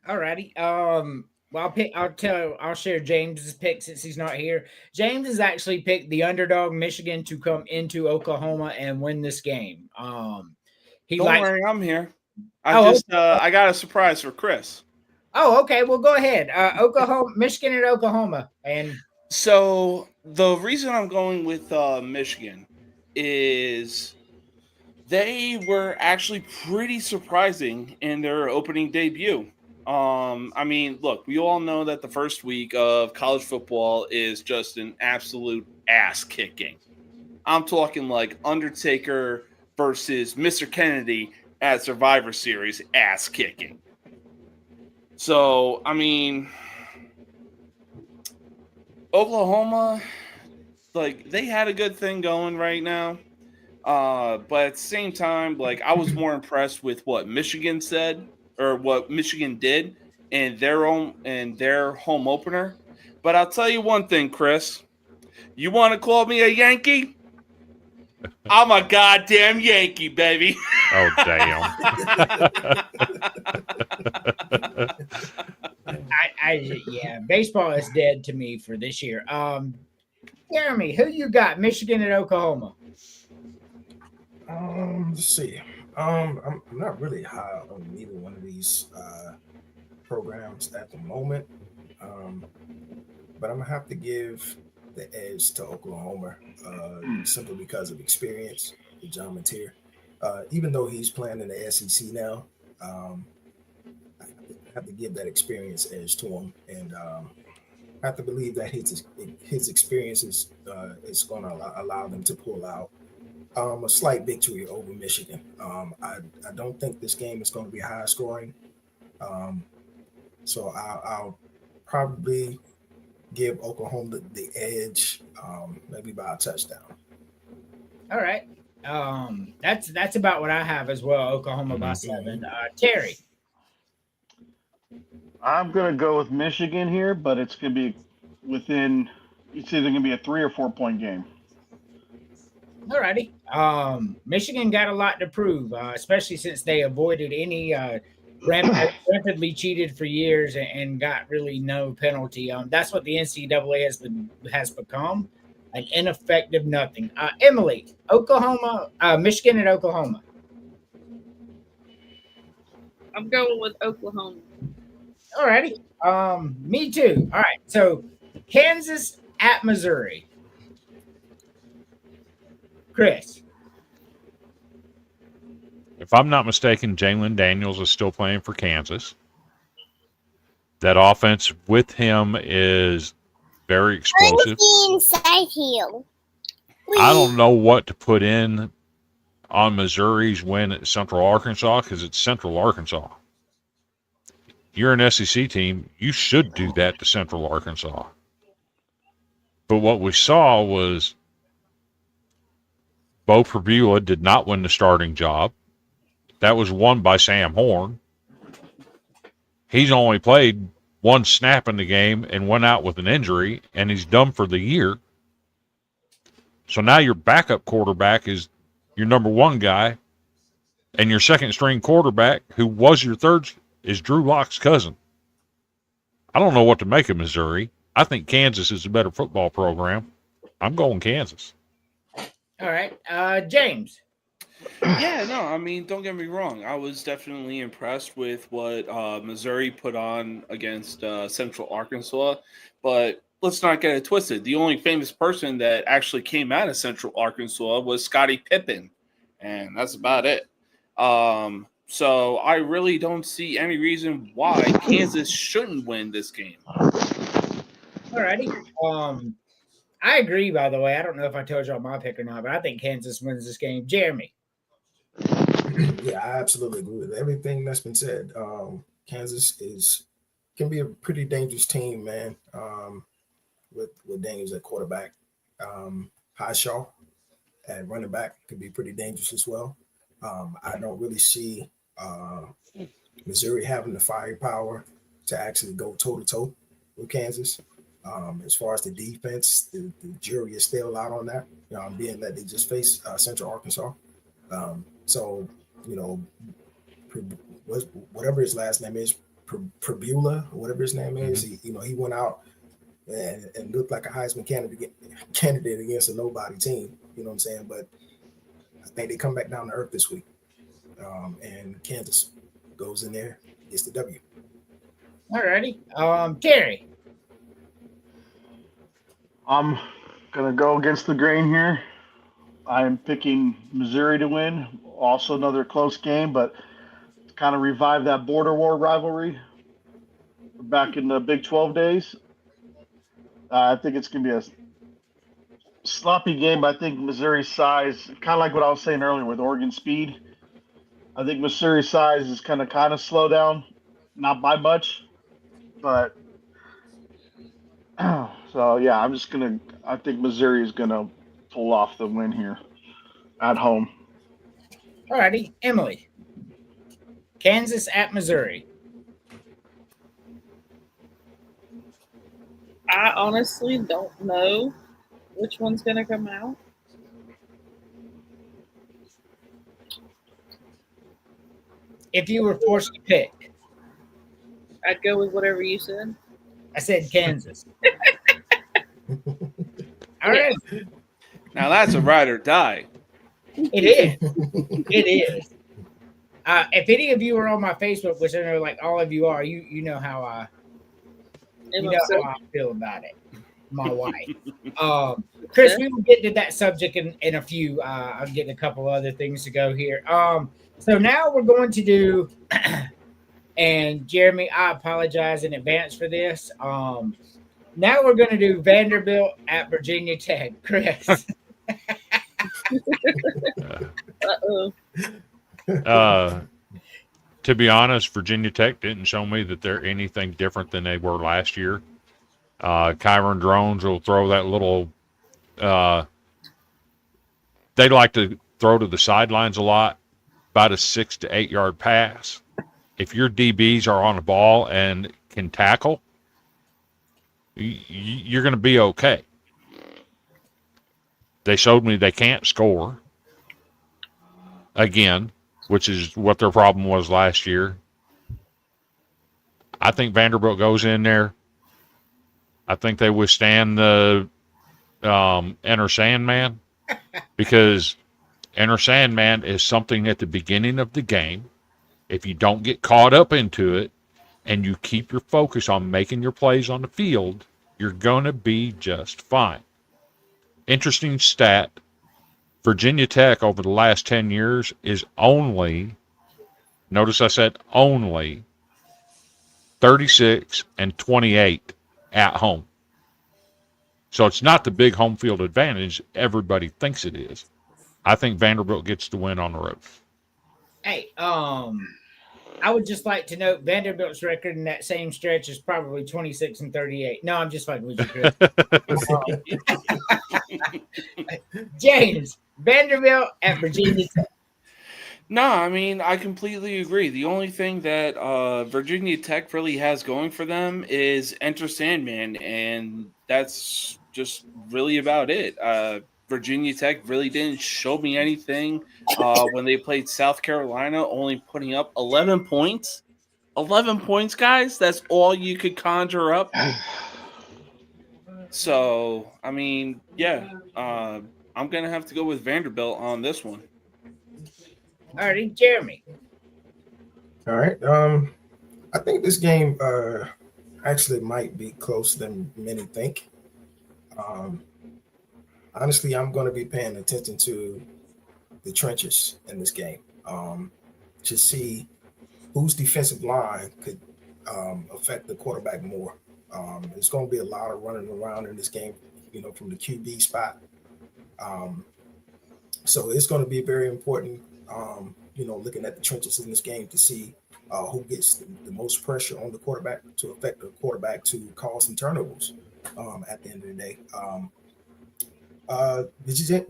All righty. Well, I'll share James's pick since he's not here. James has actually picked the underdog Michigan to come into Oklahoma and win this game. Don't worry, I'm here. I got a surprise for Chris. Oh, okay. Well, go ahead. Michigan and Oklahoma. And so the reason I'm going with Michigan is they were actually pretty surprising in their opening debut. I mean, look, we all know that the first week of college football is just an absolute ass kicking. I'm talking like Undertaker versus Mr. Kennedy at Survivor Series ass kicking. So, I mean, Oklahoma, like, they had a good thing going right now. But at the same time, like, I was more impressed with what Michigan said or what Michigan did in their home opener. But I'll tell you one thing, Chris. You want to call me a Yankee? I'm a goddamn Yankee, baby. Oh, damn. Yeah, baseball is dead to me for this year. Jeremy, who you got? Michigan and Oklahoma. Let's see. I'm not really high on neither one of these programs at the moment. But I'm gonna have to give the edge to Oklahoma simply because of experience with John Mateer. Even though he's playing in the SEC now, I have to give that experience edge to him, and I have to believe that his experience is going to allow them to pull out a slight victory over Michigan. I don't think this game is going to be high scoring, so I'll probably give Oklahoma the edge, maybe by a touchdown. All right. That's about what I have as well. Oklahoma by 7. Terry. I'm going to go with Michigan here, but it's going to be within. It's either going to be a 3 or 4 point game. All righty. Michigan got a lot to prove, especially since they avoided any rapidly cheated for years and got really no penalty. That's what the NCAA has become, an ineffective nothing. Emily, Oklahoma, Michigan and Oklahoma. I'm going with Oklahoma. All righty. Me too. All right. So Kansas at Missouri. Chris. If I'm not mistaken, Jalen Daniels is still playing for Kansas. That offense with him is very explosive. I don't know what to put in on Missouri's win at Central Arkansas because it's Central Arkansas. You're an SEC team. You should do that to Central Arkansas. But what we saw was Bo Pribula did not win the starting job. That was won by Sam Horn. He's only played one snap in the game and went out with an injury, and he's done for the year. So now your backup quarterback is your number one guy, and your second-string quarterback, who was your third, is Drew Lock's cousin. I don't know what to make of Missouri. I think Kansas is a better football program. I'm going Kansas. All right. James. Yeah, no, I mean, don't get me wrong. I was definitely impressed with what Missouri put on against Central Arkansas, but let's not get it twisted. The only famous person that actually came out of Central Arkansas was Scottie Pippen, and that's about it. So I really don't see any reason why Kansas shouldn't win this game. All Alrighty. I agree. By the way, I don't know if I told y'all my pick or not, but I think Kansas wins this game. Jeremy. Yeah, I absolutely agree with everything that's been said. Kansas can be a pretty dangerous team, man. With Daniels at quarterback, Highshaw at running back could be pretty dangerous as well. I don't really see Missouri having the firepower to actually go toe to toe with Kansas. As far as the defense, the jury is still out on that. Being that they just faced Central Arkansas. So, whatever his last name is, Prabula, whatever his name is, he went out and looked like a Heisman candidate against a nobody team. You know what I'm saying? But I think they come back down to earth this week, and Kansas goes in there, gets the W. Alrighty, Terry. I'm gonna go against the grain here. I'm picking Missouri to win. Also another close game, but to kind of revive that border war rivalry back in the Big 12 days. I think it's gonna be a sloppy game, but I think Missouri's size, kind of like what I was saying earlier with Oregon speed. I think Missouri's size is kind of slow down, not by much, but so yeah, I think Missouri is gonna pull off the win here at home. Alrighty, Emily. Kansas at Missouri. I honestly don't know which one's going to come out. If you were forced to pick, I'd go with whatever you said. I said Kansas. All right. Now that's a ride or die. It is. It is. If any of you are on my Facebook, which I know like all of you are, you know how I feel about it. My wife. Chris, we will get to that subject in a few. I'm getting a couple other things to go here. So now we're going to do, and Jeremy, I apologize in advance for this. Now we're going to do Vanderbilt at Virginia Tech. Chris. To be honest, Virginia Tech didn't show me that they're anything different than they were last year. Kyron Drones will throw that little they like to throw to the sidelines a lot, about a 6 to 8 yard pass. If your DBs are on the ball and can tackle, you're going to be okay. They showed me they can't score again, which is what their problem was last year. I think Vanderbilt goes in there. I think they withstand the Enter Sandman, because Enter Sandman is something at the beginning of the game. If you don't get caught up into it and you keep your focus on making your plays on the field, you're going to be just fine. Interesting stat. Virginia Tech over the last 10 years is only, notice I said only, 36 and 28 at home. So it's not the big home field advantage everybody thinks it is. I think Vanderbilt gets the win on the road. Hey, I would just like to note Vanderbilt's record in that same stretch is probably 26 and 38. No, I'm just fucking with you, Chris. James, Vanderbilt at Virginia Tech. No, I mean, I completely agree. The only thing that Virginia Tech really has going for them is Enter Sandman, and that's just really about it. Virginia Tech really didn't show me anything when they played South Carolina, only putting up 11 points. 11 points, guys? That's all you could conjure up? So, I mean, yeah, I'm going to have to go with Vanderbilt on this one. All right, Jeremy. All right. I think this game actually might be closer than many think. Honestly, I'm going to be paying attention to the trenches in this game to see whose defensive line could affect the quarterback more. It's going to be a lot of running around in this game, from the QB spot. So it's going to be very important, looking at the trenches in this game to see who gets the most pressure on the quarterback to affect the quarterback to cause some turnovers at the end of the day.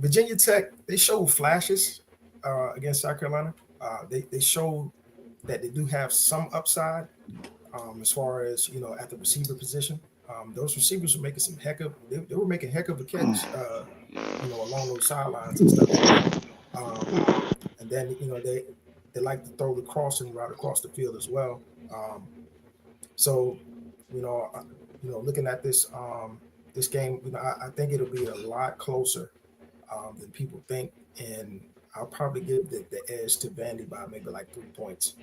Virginia Tech, they showed flashes against South Carolina. They showed that they do have some upside as far as, at the receiver position. Those receivers were making some they were making heck of a catch, along those sidelines and stuff like that. And then, they like to throw the crossing route across the field as well. So, looking at this this game, I think it'll be a lot closer than people think, and I'll probably give the edge to Vandy by maybe like 3 points.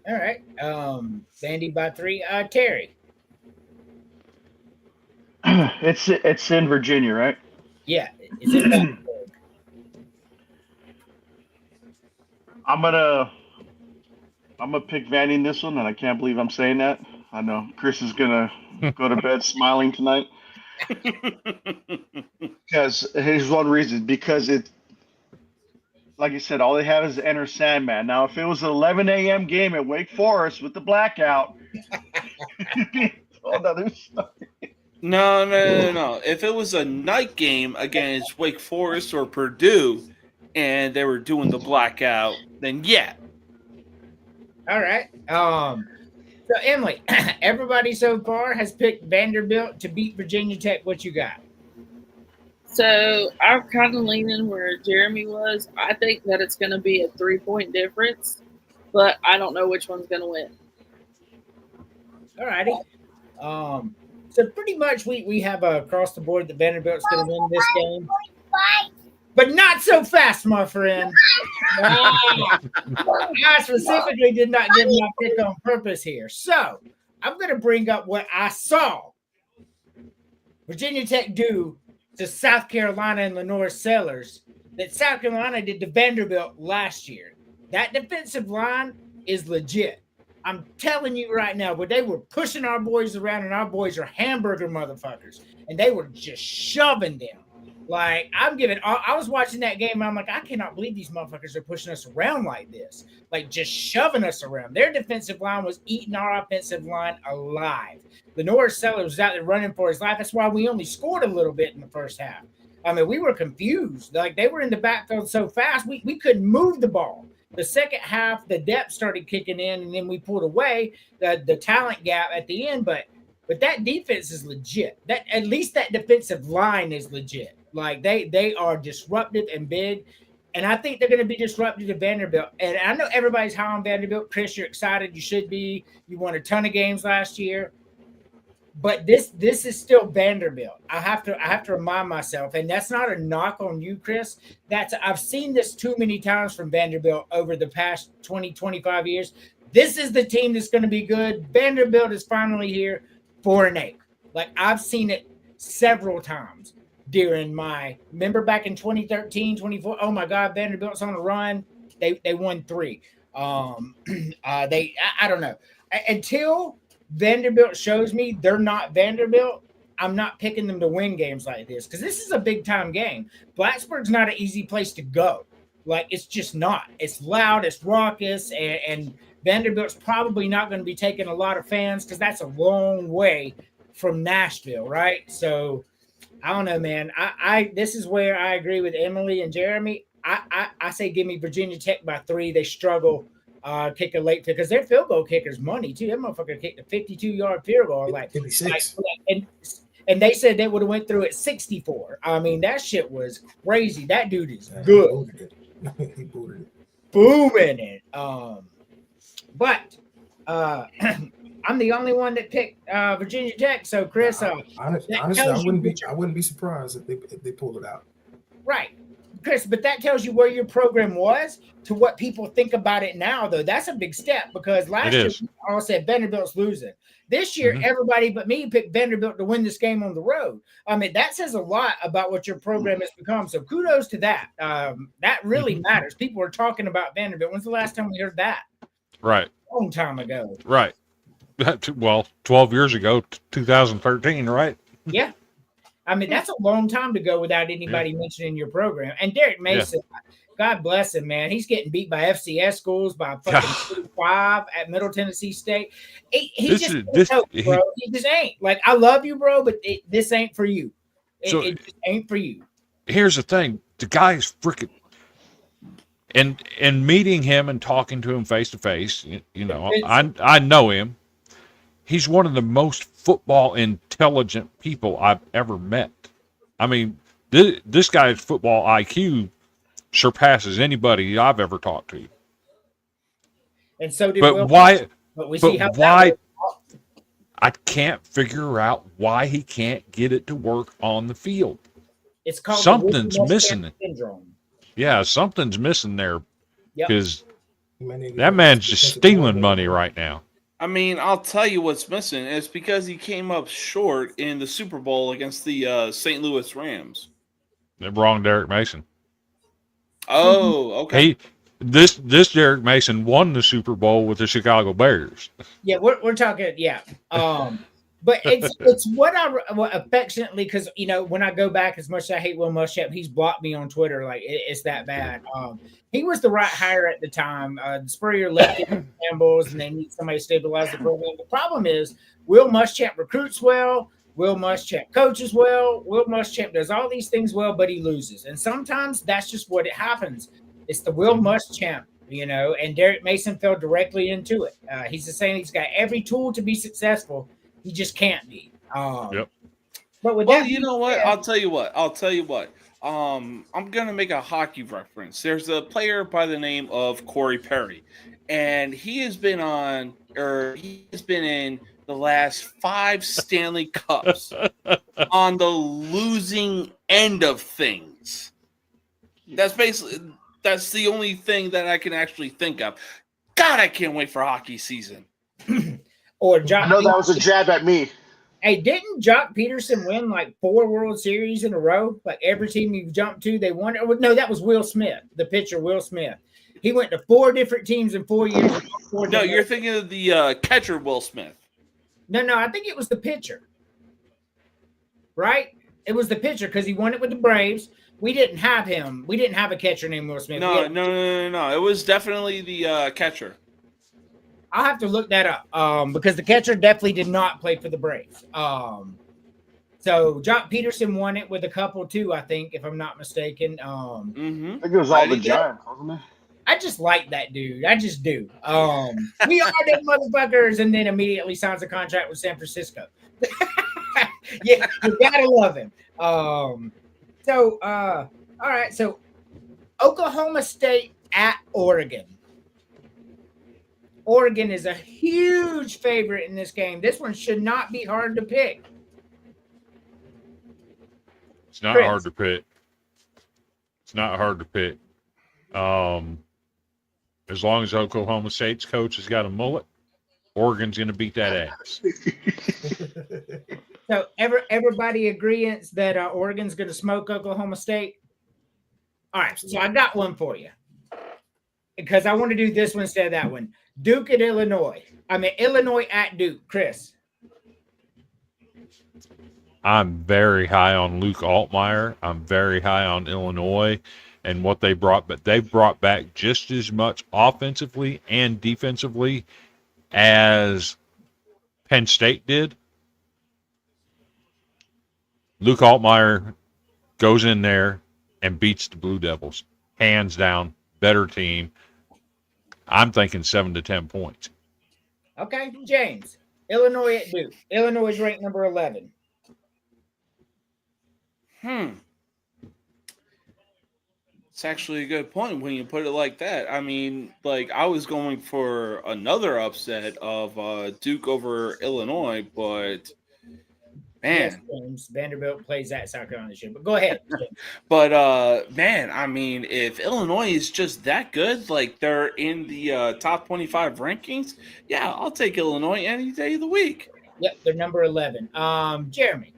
All right, Vandy by 3. Terry. It's in Virginia, right? Yeah, it's in I'm gonna pick Vandy in this one, and I can't believe I'm saying that. I know Chris is gonna go to bed smiling tonight. Because here's one reason. Because it, like you said, all they have is Enter Sandman. Now, if it was an 11 a.m. game at Wake Forest with the blackout, it'd be another story. No. If it was a night game against Wake Forest or Purdue, and they were doing the blackout, then yeah. All right. So Emily, everybody so far has picked Vanderbilt to beat Virginia Tech. What you got? So I'm kind of leaning where Jeremy was. I think that it's going to be a 3-point difference, but I don't know which one's going to win. All righty. So pretty much we have across the board that Vanderbilt's going to win this game. But not so fast, my friend. I specifically did not give my pick on purpose here. So I'm going to bring up what I saw Virginia Tech do to South Carolina and Lenore Sellers that South Carolina did to Vanderbilt last year. That defensive line is legit. I'm telling you right now, but they were pushing our boys around, and our boys are hamburger motherfuckers, and they were just shoving them. Like, I was watching that game, and I'm like, I cannot believe these motherfuckers are pushing us around like this. Like, just shoving us around. Their defensive line was eating our offensive line alive. Lenore Sellers was out there running for his life. That's why we only scored a little bit in the first half. I mean, we were confused. Like, they were in the backfield so fast, we couldn't move the ball. The second half, the depth started kicking in, and then we pulled away the talent gap at the end. But that defense is legit. That at least that defensive line is legit. Like they are disruptive and big, and I think they're going to be disruptive to Vanderbilt. And I know everybody's high on Vanderbilt. Chris, you're excited. You should be. You won a ton of games last year, but this is still Vanderbilt. I have to remind myself, and that's not a knock on you, Chris. I've seen this too many times from Vanderbilt over the past 20, 25 years. This is the team that's going to be good. Vanderbilt is finally here, 4-8. Like I've seen it several times. During remember back in 2013, 24, oh my God, Vanderbilt's on a run. They won 3. I don't know. Until Vanderbilt shows me they're not Vanderbilt, I'm not picking them to win games like this because this is a big time game. Blacksburg's not an easy place to go. Like it's just not. It's loud, it's raucous, and Vanderbilt's probably not going to be taking a lot of fans because that's a long way from Nashville, right? So I don't know, man. This is where I agree with Emily and Jeremy. I say give me Virginia Tech by 3. They struggle kick a late because their field goal kicker's money too. That motherfucker kicked a 52-yard field goal, like 56. And they said they would have went through at 64. I mean, that shit was crazy. That dude is good. He booted it. Booming it. But I'm the only one that picked Virginia Tech. So, Chris, honestly, I wouldn't be surprised if they pulled it out. Right, Chris. But that tells you where your program was to what people think about it now. Though that's a big step because last year we all said Vanderbilt's losing. This year, everybody but me picked Vanderbilt to win this game on the road. I mean, that says a lot about what your program has become. So, kudos to that. That really matters. People are talking about Vanderbilt. When's the last time we heard that? Right. A long time ago. Right. Well, 12 years ago, 2013, right? Yeah. I mean, that's a long time to go without anybody mentioning your program. And Derek Mason, God bless him, man. He's getting beat by FCS schools by fucking 5 at Middle Tennessee State. He just bro. He just ain't. Like, I love you, bro, but this ain't for you. It just ain't for you. Here's the thing. The guy's freaking... And meeting him and talking to him face to face, you know, I know him. He's one of the most football intelligent people I've ever met. I mean, this guy's football IQ surpasses anybody I've ever talked to. And so did But why? I can't figure out why he can't get it to work on the field. It's called something's missing. Syndrome. Yeah, something's missing there because that man's just stealing money right now. I mean, I'll tell you what's missing. It's because he came up short in the Super Bowl against the St. Louis Rams. They're wrong, Derek Mason. Oh, okay. This Derek Mason won the Super Bowl with the Chicago Bears. Yeah, we're talking. Yeah, but it's what I affectionately, because you know, when I go back, as much as I hate Will Muschamp, he's blocked me on Twitter. Like it's that bad. He was the right hire at the time. Spurrier left it in shambles, and they need somebody to stabilize the program. The problem is Will Muschamp recruits well. Will Muschamp coaches well. Will Muschamp does all these things well, but he loses. And sometimes that's just what it happens. It's the Will Muschamp, you know, and Derek Mason fell directly into it. He's just saying he's got every tool to be successful. He just can't be. Yep. But with you know what? I'll tell you what. I'm going to make a hockey reference. There's a player by the name of Corey Perry, and he has been in the last 5 Stanley Cups on the losing end of things. That's the only thing that I can actually think of. God, I can't wait for hockey season. I know that was a jab at me. Hey, didn't Jock Peterson win like 4 World Series in a row? Like every team he jumped to, they won. No, that was Will Smith, the pitcher, Will Smith. He went to 4 different teams in 4 years. No, you're thinking of the catcher, Will Smith. No, I think it was the pitcher. Right? It was the pitcher because he won it with the Braves. We didn't have him. We didn't have a catcher named Will Smith. No. It was definitely the catcher. I'll have to look that up because the catcher definitely did not play for the Braves. So Jock Peterson won it with a couple too, I think, if I'm not mistaken. I think it was all the Giants, wasn't it? I just like that dude. I just do. We are them motherfuckers, and then immediately signs a contract with San Francisco. Yeah, you gotta love him. All right. So Oklahoma State at Oregon. Oregon is a huge favorite in this game. This one should not be hard to pick. It's not hard to pick. It's not hard to pick. As long as Oklahoma State's coach has got a mullet, Oregon's going to beat that ass. So everybody agrees that Oregon's going to smoke Oklahoma State? All right, so I got one for you because I want to do this one instead of that one. Duke at Illinois. Illinois at Duke. Chris. I'm very high on Luke Altmaier. I'm very high on Illinois and what they brought, but they brought back just as much offensively and defensively as Penn State did. Luke Altmaier goes in there and beats the Blue Devils. Hands down, better team. I'm thinking 7 to 10 points. Okay, James. Illinois at Duke. Illinois is ranked number 11. It's actually a good point when you put it like that. I mean, like I was going for another upset of Duke over Illinois, but man, yes, Vanderbilt plays at South Carolina this year. But go ahead. But man, I mean, if Illinois is just that good, like they're in the top 25 rankings, yeah, I'll take Illinois any day of the week. Yep, they're number 11. Jeremy.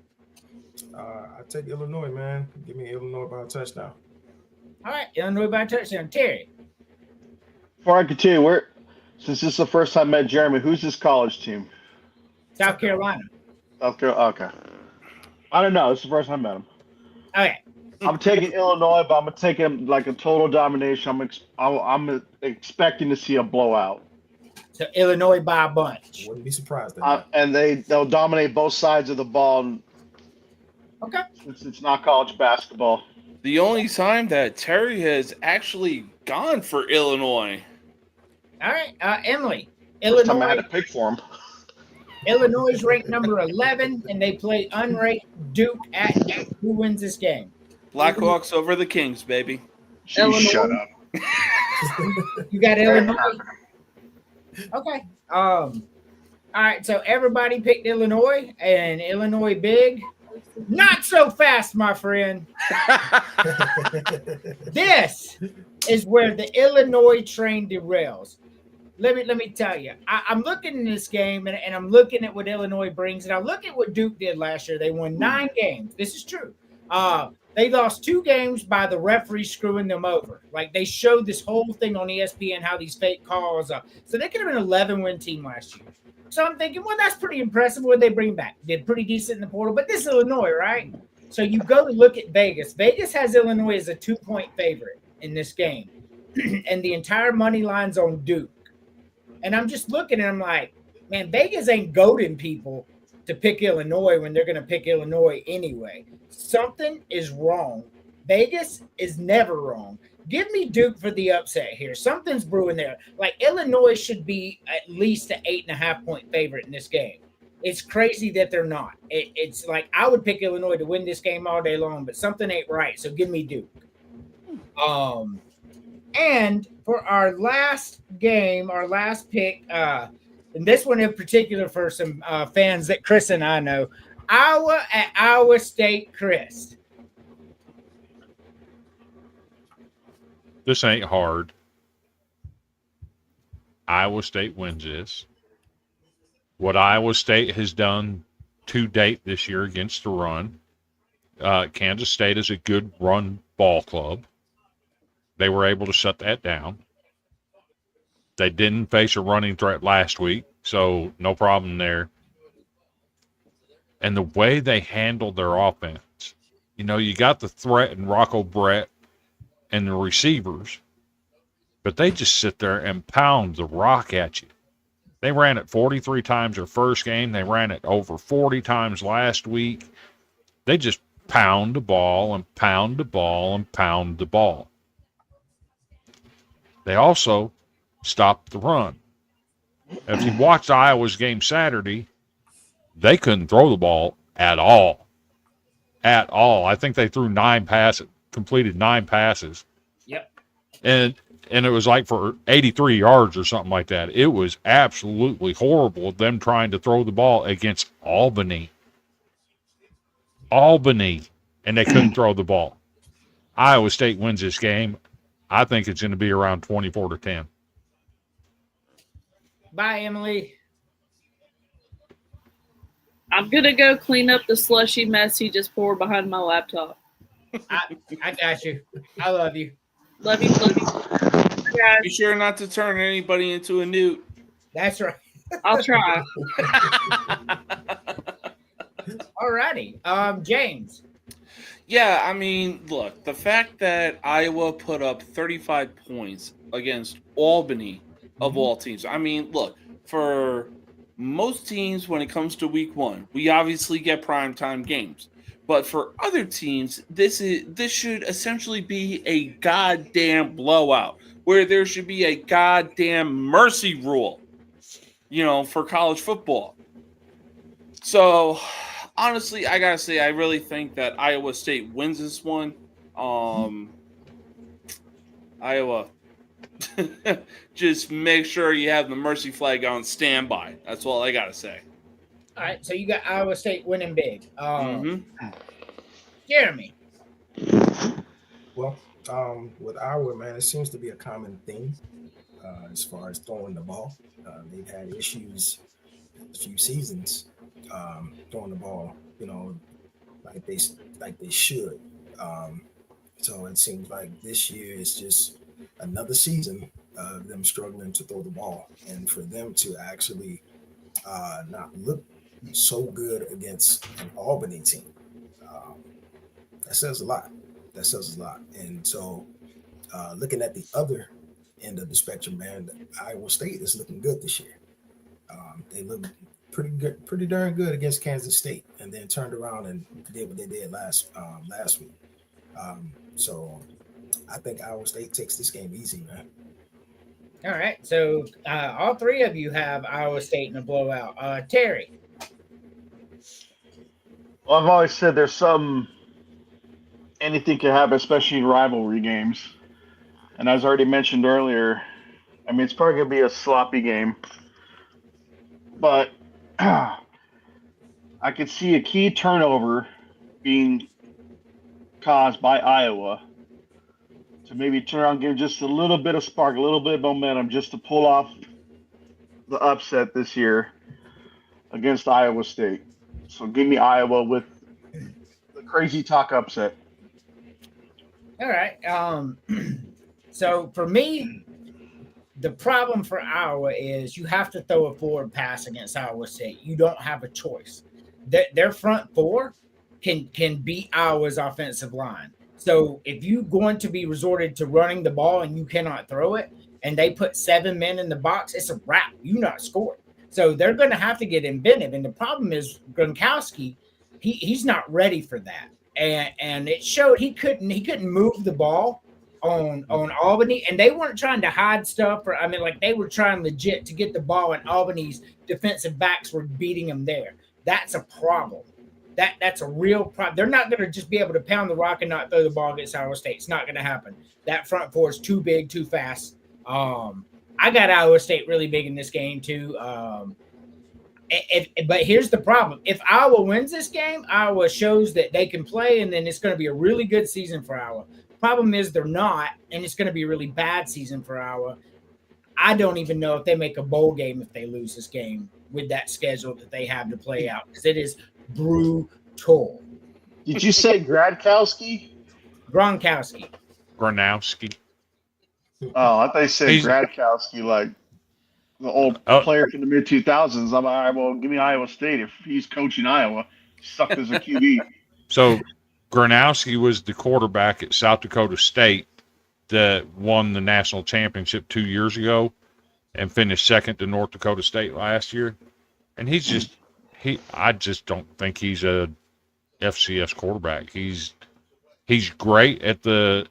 I take Illinois, man. Give me Illinois by a touchdown. All right, Illinois by a touchdown. Terry. Before I continue, since this is the first time I met Jeremy, who's his college team? South Carolina. South Carolina. Okay. I don't know. It's the first time I met him. Okay. I'm taking Illinois, but I'm gonna take him like a total domination. I'm expecting to see a blowout. So Illinois by a bunch. Wouldn't be surprised at that. And they'll dominate both sides of the ball. Okay. Since it's not college basketball. The only time that Terry has actually gone for Illinois. All right, Emily. First time I had Illinois. to pick for him. Illinois is ranked number 11, and they play unranked Duke at Duke. Who wins this game? Blackhawks over the Kings, baby. Jeez, shut up. You got Illinois. Okay. All right. So everybody picked Illinois, and Illinois big. Not so fast, my friend. This is where the Illinois train derails. Let me tell you. I'm looking in this game, and I'm looking at what Illinois brings, and I look at what Duke did last year. They won 9 games. This is true. They lost 2 games by the referee screwing them over. Like, they showed this whole thing on ESPN, how these fake calls. So they could have been an 11-win team last year. So I'm thinking, well, that's pretty impressive. What they bring back? Did pretty decent in the portal, but this is Illinois, right? So you go to look at Vegas. Vegas has Illinois as a 2-point favorite in this game, and the entire money line's on Duke. And I'm just looking and I'm like, man, Vegas ain't goading people to pick Illinois when they're going to pick Illinois anyway. Something is wrong. Vegas is never wrong. Give me Duke for the upset here. Something's brewing there. Like, Illinois should be at least an 8.5-point favorite in this game. It's crazy that they're not. It's like, I would pick Illinois to win this game all day long, but something ain't right. So give me Duke. And for our last game, our last pick, and this one in particular for some fans that Chris and I know, Iowa at Iowa State. Chris. This ain't hard. Iowa State wins this. What Iowa State has done to date this year against the run, Kansas State is a good run ball club. They were able to shut that down. They didn't face a running threat last week, so no problem there. And the way they handled their offense, you got the threat in Rocco Brett and the receivers, but they just sit there and pound the rock at you. They ran it 43 times their first game. They ran it over 40 times last week. They just pound the ball and pound the ball and pound the ball. They also stopped the run. If you watched Iowa's game Saturday, they couldn't throw the ball at all. At all. I think they threw 9 passes, completed 9 passes. Yep. And it was like for 83 yards or something like that. It was absolutely horrible of them trying to throw the ball against Albany. And they couldn't throw the ball. Iowa State wins this game. I think it's going to be around 24-10. Bye, Emily. I'm going to go clean up the slushy mess he just poured behind my laptop. I got you. I love you. Love you. Guys. Be sure not to turn anybody into a newt. That's right. I'll try. All righty. James. Yeah, I mean, look, the fact that Iowa put up 35 points against Albany, of all teams. I mean, look, for most teams when it comes to week 1, we obviously get primetime games. But for other teams, this should essentially be a goddamn blowout, where there should be a goddamn mercy rule, for college football. So, honestly, I gotta say, I really think that Iowa State wins this one. Iowa, just make sure you have the mercy flag on standby. That's all I gotta say. All right, so you got Iowa State winning big. Jeremy. Well, with Iowa, man, it seems to be a common theme as far as throwing the ball. They've had issues a few seasons throwing the ball, like they should. So it seems like this year is just another season of them struggling to throw the ball, and for them to actually not look so good against an Albany team. That says a lot. That says a lot. And so, looking at the other end of the spectrum, man, Iowa State is looking good this year. They look pretty good, pretty darn good against Kansas State, and then turned around and did what they did last week. So I think Iowa State takes this game easy, man. All right. So all three of you have Iowa State in a blowout. Terry. Well, I've always said anything can happen, especially in rivalry games. And as I already mentioned earlier, I mean, it's probably going to be a sloppy game. But I could see a key turnover being caused by Iowa to maybe turn around and give just a little bit of spark, a little bit of momentum just to pull off the upset this year against Iowa State. So give me Iowa with the crazy talk upset. All right. So for me, the problem for Iowa is you have to throw a forward pass against Iowa State. You don't have a choice. Their front four can beat Iowa's offensive line. So if you're going to be resorted to running the ball and you cannot throw it, and they put 7 men in the box, it's a wrap. You not scored. So they're going to have to get inventive. And the problem is Gronkowski, he's not ready for that. And it showed he couldn't move the ball on Albany, and they weren't trying to hide stuff. They were trying legit to get the ball, and Albany's defensive backs were beating them there. That's a problem. That's a real problem. They're not going to just be able to pound the rock and not throw the ball against Iowa State. It's not going to happen. That front four is too big, too fast. I got Iowa State really big in this game too. But here's the problem. If Iowa wins this game, Iowa shows that they can play, and then it's going to be a really good season for Iowa. Problem is they're not, and it's going to be a really bad season for Iowa. I don't even know if they make a bowl game if they lose this game with that schedule that they have to play out, because it is brutal. Did you say Gradkowski? Gronkowski. Gronowski. Oh, I thought you said Gradkowski, like the old player from the mid 2000s. I'm like, well, give me Iowa State if he's coaching Iowa. Sucked as a QB. So Gronowski was the quarterback at South Dakota State that won the national championship 2 years ago and finished second to North Dakota State last year. And I just don't think he's a FCS quarterback. He's great at the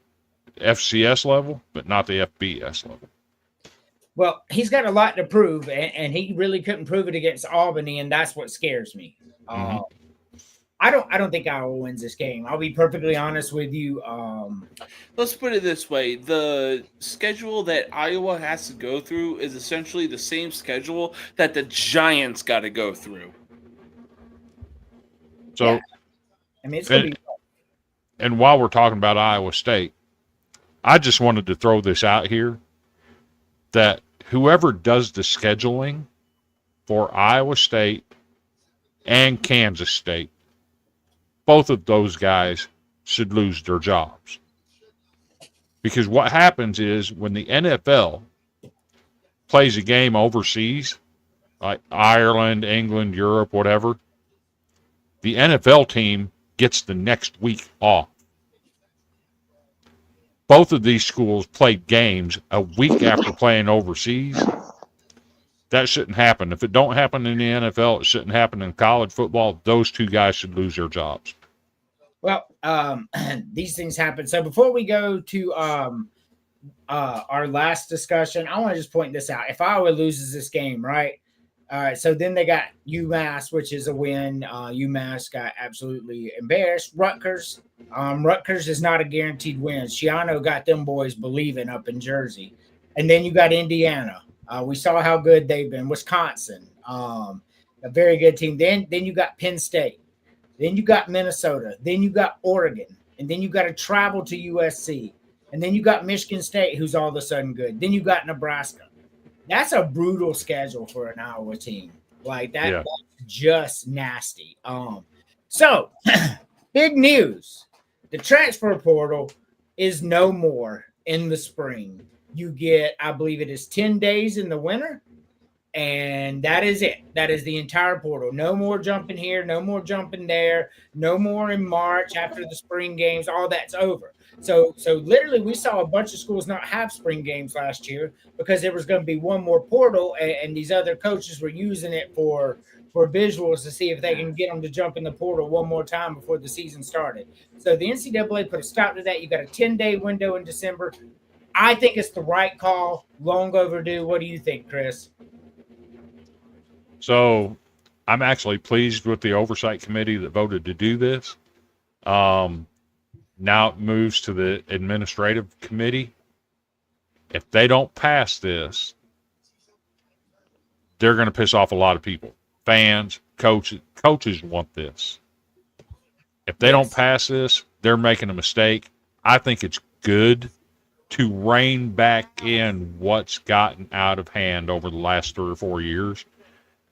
FCS level, but not the FBS level. Well, he's got a lot to prove, and he really couldn't prove it against Albany, and that's what scares me. I don't think Iowa wins this game. I'll be perfectly honest with you. Let's put it this way. The schedule that Iowa has to go through is essentially the same schedule that the Giants got to go through. So, yeah. I mean, it's going to be. And while we're talking about Iowa State, I just wanted to throw this out here that whoever does the scheduling for Iowa State and Kansas State, both of those guys should lose their jobs. Because what happens is when the NFL plays a game overseas, like Ireland, England, Europe, whatever, the NFL team gets the next week off. Both of these schools played games a week after playing overseas. That shouldn't happen. If it don't happen in the NFL, it shouldn't happen in college football. Those two guys should lose their jobs. Well, these things happen. So before we go to our last discussion, I want to just point this out. If Iowa loses this game, right? All right, so then they got UMass, which is a win. UMass got absolutely embarrassed. Rutgers is not a guaranteed win. Schiano got them boys believing up in Jersey. And then you got Indiana. We saw how good they've been. Wisconsin, a very good team. Then you got Penn State. Then you got Minnesota. Then you got Oregon. And then you got to travel to USC. And then you got Michigan State, who's all of a sudden good. Then you got Nebraska. That's a brutal schedule for an Iowa team. Like that, That's just nasty. So big news. The transfer portal is no more in the spring. You get, I believe it is 10 days in the winter And that is it. That is the entire portal. No more jumping here, no more jumping there, no more in March after the spring games. All that's over. So literally, we saw a bunch of schools not have spring games last year because there was going to be one more portal, and these other coaches were using it for visuals to see if they can get them to jump in the portal one more time before the season started. So the NCAA put a stop to that. You got a 10-day window in December. I think it's the right call. Long overdue. What do you think, Chris? So I'm actually pleased with the oversight committee that voted to do this. Now it moves to the administrative committee. If they don't pass this, they're going to piss off a lot of people. Fans, coaches want this. If they don't pass this, they're making a mistake. I think it's good to rein back in what's gotten out of hand over the last 3 or 4 years.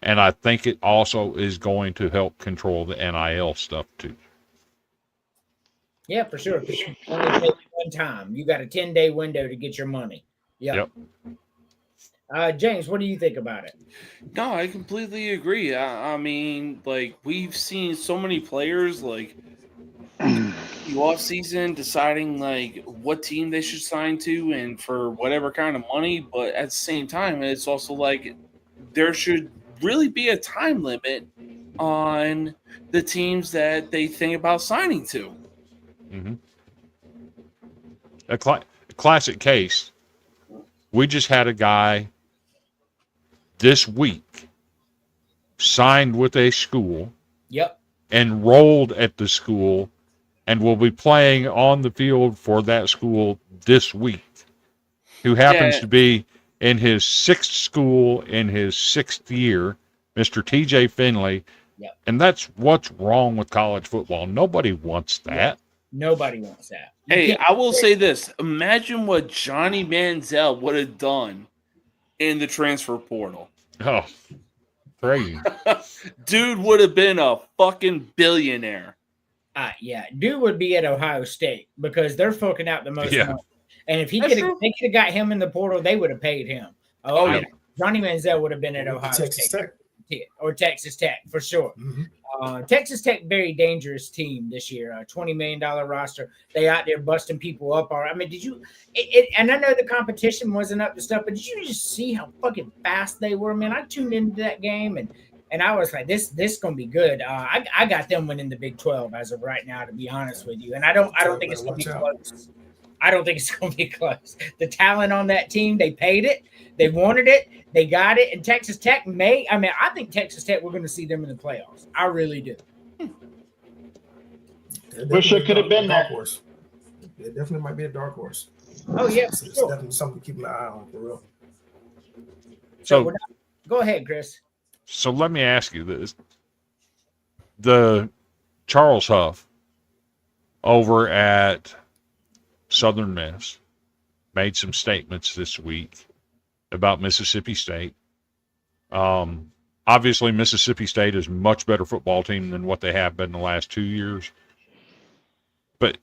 And I think it also is going to help control the NIL stuff too. Yeah, for sure. Because you only pay one time. You got a 10-day window to get your money. Yep. James, what do you think about it? No, I completely agree. I mean, like, we've seen so many players, like, the off season deciding, like, what team they should sign to and for whatever kind of money. But at the same time, it's also like there should really be a time limit on the teams that they think about signing to. Mm-hmm. A classic case. We just had a guy this week signed with a school. Yep. Enrolled at the school and will be playing on the field for that school this week, who happens to be in his 6th school in his 6th year, Mr. TJ Finley. Yep. And that's what's wrong with college football. Nobody wants that. Yep. Nobody wants that. Hey, I will say this. Imagine what Johnny Manziel would have done in the transfer portal. Oh, crazy. Dude would have been a fucking billionaire. Yeah, dude would be at Ohio State because they're forking out the most money. And if they could have got him in the portal, they would have paid him. Oh yeah. Johnny Manziel would have been at Ohio Texas State. Tech. Or Texas Tech, for sure. Mm-hmm. Texas Tech, very dangerous team this year. $20 million roster. They out there busting people up. I mean, did you and I know the competition wasn't up to stuff, but did you just see how fucking fast they were? Man, I tuned into that game and I was like, this gonna be good. I got them winning the Big 12 as of right now, to be honest with you. And I don't think it's gonna be close. I don't think it's gonna be close. The talent on that team, they paid it, they wanted it, they got it. And Texas Tech I think Texas Tech, we're gonna see them in the playoffs. I really do. Wish it could have been that. Horse. It definitely might be a dark horse. Oh yeah, it's definitely something to keep an eye on for real. So go ahead, Chris. So let me ask you this. The Charles Huff over at Southern Miss made some statements this week about Mississippi State. Obviously, Mississippi State is a much better football team than what they have been the last 2 years. But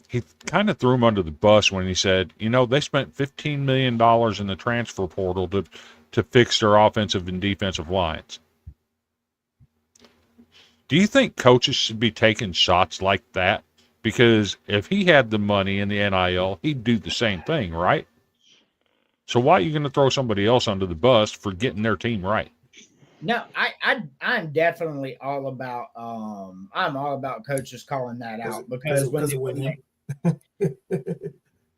he kind of threw him under the bus when he said, they spent $15 million in the transfer portal to fix their offensive and defensive lines. Do you think coaches should be taking shots like that? Because if he had the money in the NIL, he'd do the same thing, right? So why are you going to throw somebody else under the bus for getting their team right? No, I'm definitely all about I'm all about coaches calling that out because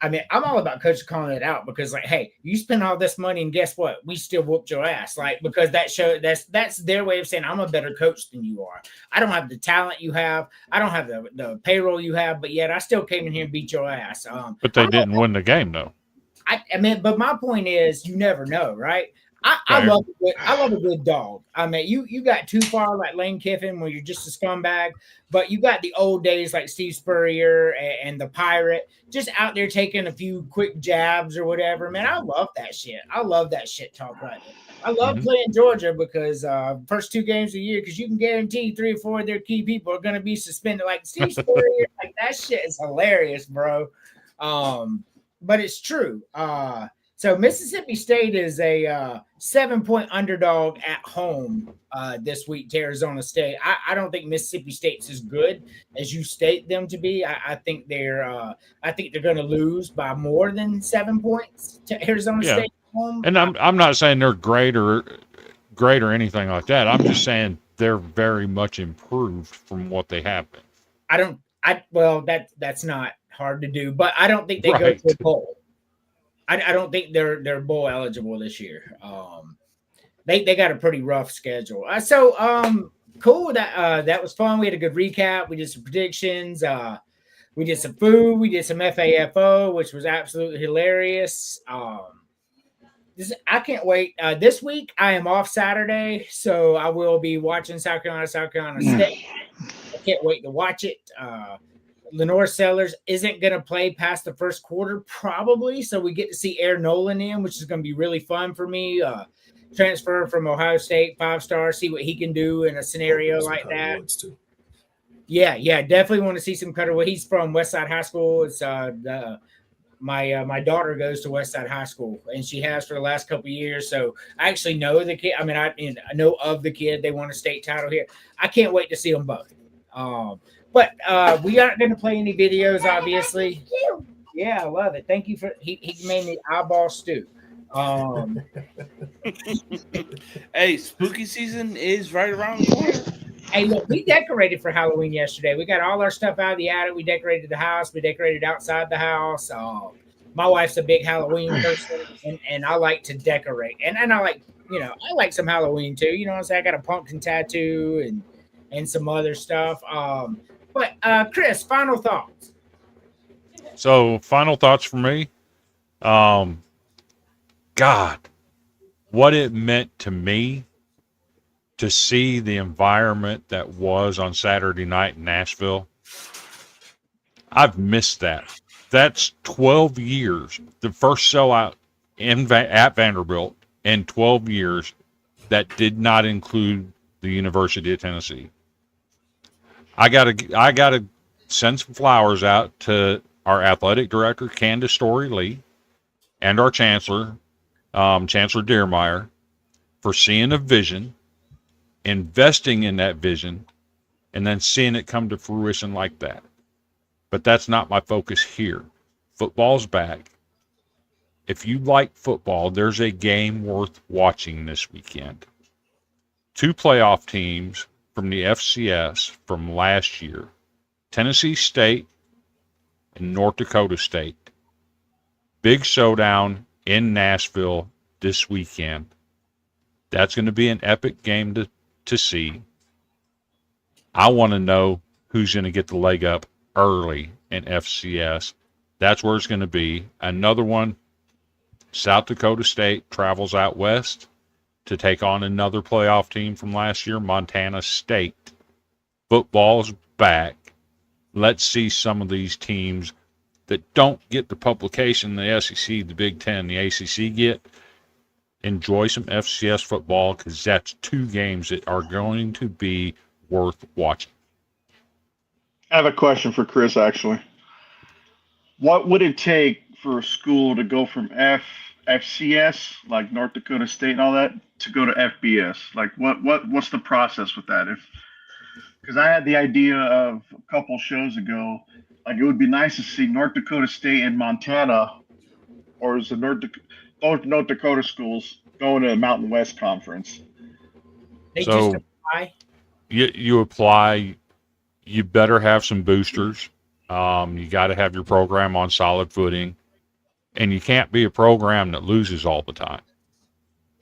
I'm all about coaches calling it out because, like, hey, you spend all this money and guess what? We still whooped your ass. Like, because that's their way of saying I'm a better coach than you are. I don't have the talent you have. I don't have the payroll you have, but yet I still came in here and beat your ass. But they didn't win the game, though. But my point is, you never know, right? I love a good dog. I mean, you got too far like Lane Kiffin where you're just a scumbag, but you got the old days like Steve Spurrier and the Pirate just out there taking a few quick jabs or whatever. Man, I love that shit. I love that shit talk right there. I love playing Georgia because first 2 games of the year, because you can guarantee 3 or 4 of their key people are going to be suspended. Like Steve Spurrier, like that shit is hilarious, bro. But it's true. So Mississippi State is a 7-point underdog at home this week to Arizona State. I don't think Mississippi State's as good as you state them to be. I think they're going to lose by more than 7 points to Arizona Yeah. State at home. And I'm not saying they're great or anything like that. I'm just saying they're very much improved from what they have been. That's not hard to do, but I don't think they go to a bowl. I don't think they're bowl eligible this year. They got a pretty rough schedule. Cool. That was fun. We had a good recap. We did some predictions. We did some food. We did some FAFO, which was absolutely hilarious. I can't wait. This week I am off Saturday, so I will be watching South Carolina State. I can't wait to watch it. Lenore Sellers isn't going to play past the first quarter, probably. So we get to see Air Nolan in, which is going to be really fun for me. Transfer from Ohio State, 5-star, see what he can do in a scenario like that. Yeah, definitely want to see some Cutter. He's from Westside High School. It's my daughter goes to Westside High School, and she has for the last couple of years. So I actually know the kid. I mean, I know of the kid. They won a state title here. I can't wait to see them both. But we aren't going to play any videos, obviously. Yeah, I love it. Thank you for he made me eyeball stew. Hey, spooky season is right around the corner. Hey, look, we decorated for Halloween yesterday. We got all our stuff out of the attic. We decorated the house. We decorated outside the house. My wife's a big Halloween person, and I like to decorate. And I like, I like some Halloween too. You know what I'm saying? I got a pumpkin tattoo and some other stuff. But Chris, final thoughts. So, final thoughts for me. God, what it meant to me to see the environment that was on Saturday night in Nashville. I've missed that. That's 12 years. The first sellout at Vanderbilt in 12 years that did not include the University of Tennessee. I gotta send some flowers out to our athletic director, Candace Story Lee, and our chancellor, Chancellor Dearmeyer, for seeing a vision, investing in that vision, and then seeing it come to fruition like that. But that's not my focus here. Football's back. If you like football, there's a game worth watching this weekend. 2 playoff teams from the FCS from last year, Tennessee State and North Dakota State. Big showdown in Nashville this weekend. That's going to be an epic game to see. I want to know who's going to get the leg up early in FCS. That's where it's going to be. Another one, South Dakota State travels out west to take on another playoff team from last year, Montana State. Football's back. Let's see some of these teams that don't get the publication the SEC, the Big Ten, the ACC get. Enjoy some FCS football because that's 2 games that are going to be worth watching. I have a question for Chris, actually. What would it take for a school to go from FCS, like North Dakota State and all that, to go to FBS? Like, what's the process with that? Because I had the idea of a couple shows ago, like it would be nice to see North Dakota State and Montana, or is it both North Dakota schools going to the Mountain West Conference? They just apply. You apply. You better have some boosters. You got to have your program on solid footing. And you can't be a program that loses all the time.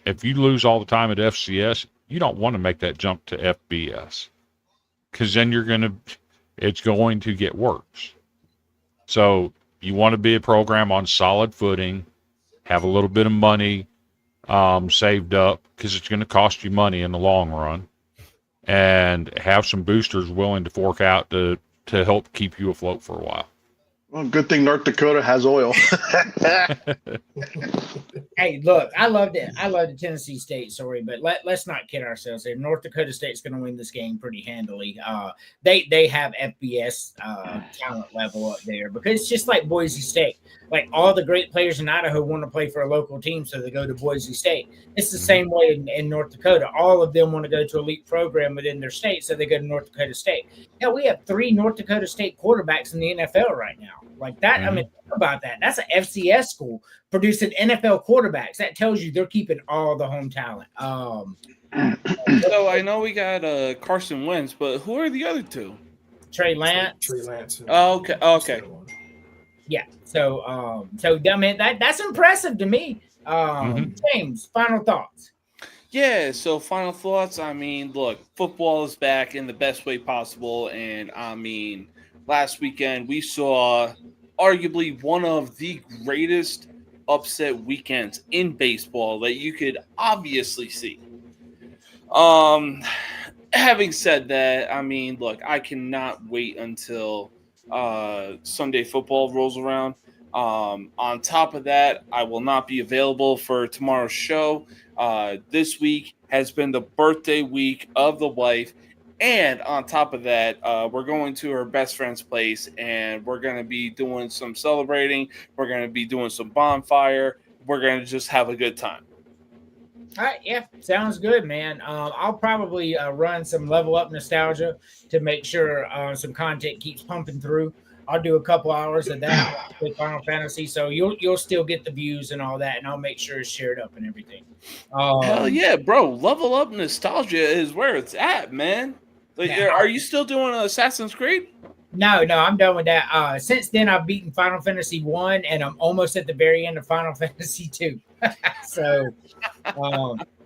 If you lose all the time at FCS, you don't want to make that jump to FBS. Because then it's going to get worse. So you want to be a program on solid footing, have a little bit of money saved up, because it's going to cost you money in the long run, and have some boosters willing to fork out to help keep you afloat for a while. Well, good thing North Dakota has oil. Hey, look, I love the Tennessee State story, but let's not kid ourselves here. North Dakota State's going to win this game pretty handily. They have FBS talent level up there, because it's just like Boise State. like all the great players in Idaho want to play for a local team, so they go to Boise State. It's the same way in North Dakota. All of them want to go to elite program within their state, so they go to North Dakota State. Hell, we have 3 North Dakota State quarterbacks in the NFL right now. Like that, I mean, think about that. That's an FCS school producing NFL quarterbacks. That tells you they're keeping all the home talent. So I know we got Carson Wentz, but who are the other 2? Trey Lance. Trey Lance. Oh, okay. Yeah. So I mean that's impressive to me. James, final thoughts. Yeah, so final thoughts. I mean, look, football is back in the best way possible. And I mean, last weekend we saw arguably one of the greatest upset weekends in baseball that you could obviously see. Having said that, I mean, look, I cannot wait until Sunday football rolls around. On top of that, I will not be available for tomorrow's show. This week has been the birthday week of the wife. And on top of that, we're going to her best friend's place, and we're going to be doing some celebrating. We're going to be doing some bonfire. We're going to just have a good time. All right, yeah, sounds good, man. I'll probably run some level up nostalgia to make sure some content keeps pumping through. I'll do a couple hours of that with Final Fantasy, so you'll still get the views and all that, and I'll make sure it's shared up and everything. Hell yeah, bro! Level up nostalgia is where it's at, man. Like, are you still doing Assassin's Creed? No, I'm done with that. Since then, I've beaten Final Fantasy 1, and I'm almost at the very end of Final Fantasy 2. So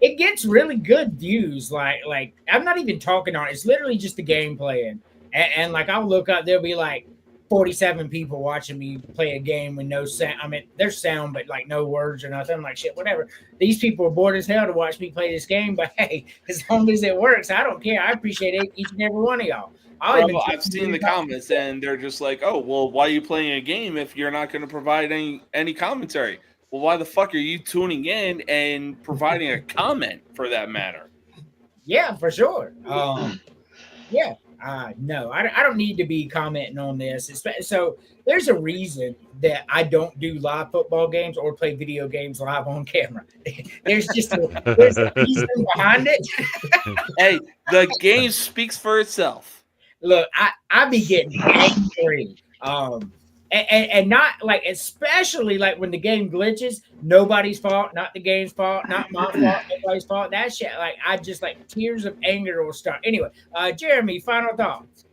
it gets really good views. Like I'm not even talking on it. It's literally just the game playing. And like I'll look up, there'll be like 47 people watching me play a game with no sound. I mean, there's sound, but like no words or nothing. I'm like, shit, whatever. These people are bored as hell to watch me play this game, but hey, as long as it works, I don't care. I appreciate each and every one of y'all. Bro, I've seen the comments, and they're just like, "Oh, well, why are you playing a game if you're not going to provide any commentary? Well, why the fuck are you tuning in and providing a comment for that matter?" Yeah, for sure. Yeah. No, I don't need to be commenting on this. So there's a reason that I don't do live football games or play video games live on camera. There's a reason behind it. Hey, the game speaks for itself. Look, I be getting angry. And not like, especially like when the game glitches, nobody's fault, not the game's fault, not my fault, nobody's fault. That shit, like, I just like tears of anger will start. Anyway, Jeremy, final thoughts.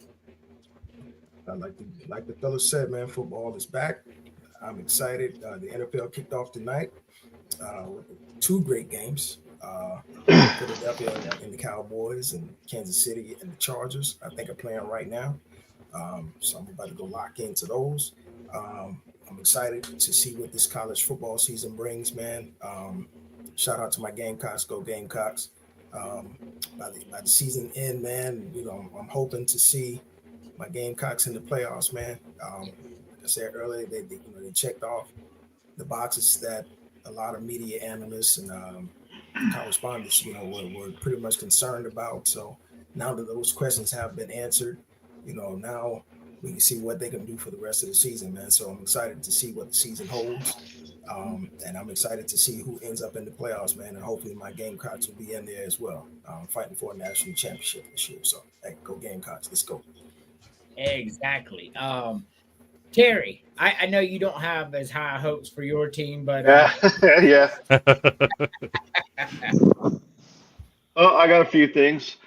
Like the fellow said, man, football is back. I'm excited. The NFL kicked off tonight. 2 great games. Philadelphia and the Cowboys, and Kansas City and the Chargers, I think, are playing right now. So I'm about to go lock into those. I'm excited to see what this college football season brings, man. Shout out to my Gamecocks, go Gamecocks. By the season end, man, you know, I'm hoping to see my Gamecocks in the playoffs, man. Like I said earlier, they checked off the boxes that a lot of media analysts and correspondents, were pretty much concerned about. So now that those questions have been answered, now we can see what they can do for the rest of the season, man. So I'm excited to see what the season holds. And I'm excited to see who ends up in the playoffs, man. And hopefully my Gamecocks will be in there as well, fighting for a national championship this year. So, hey, go Gamecocks. Let's go. Exactly. Terry, I know you don't have as high hopes for your team, but yeah. Oh, I got a few things.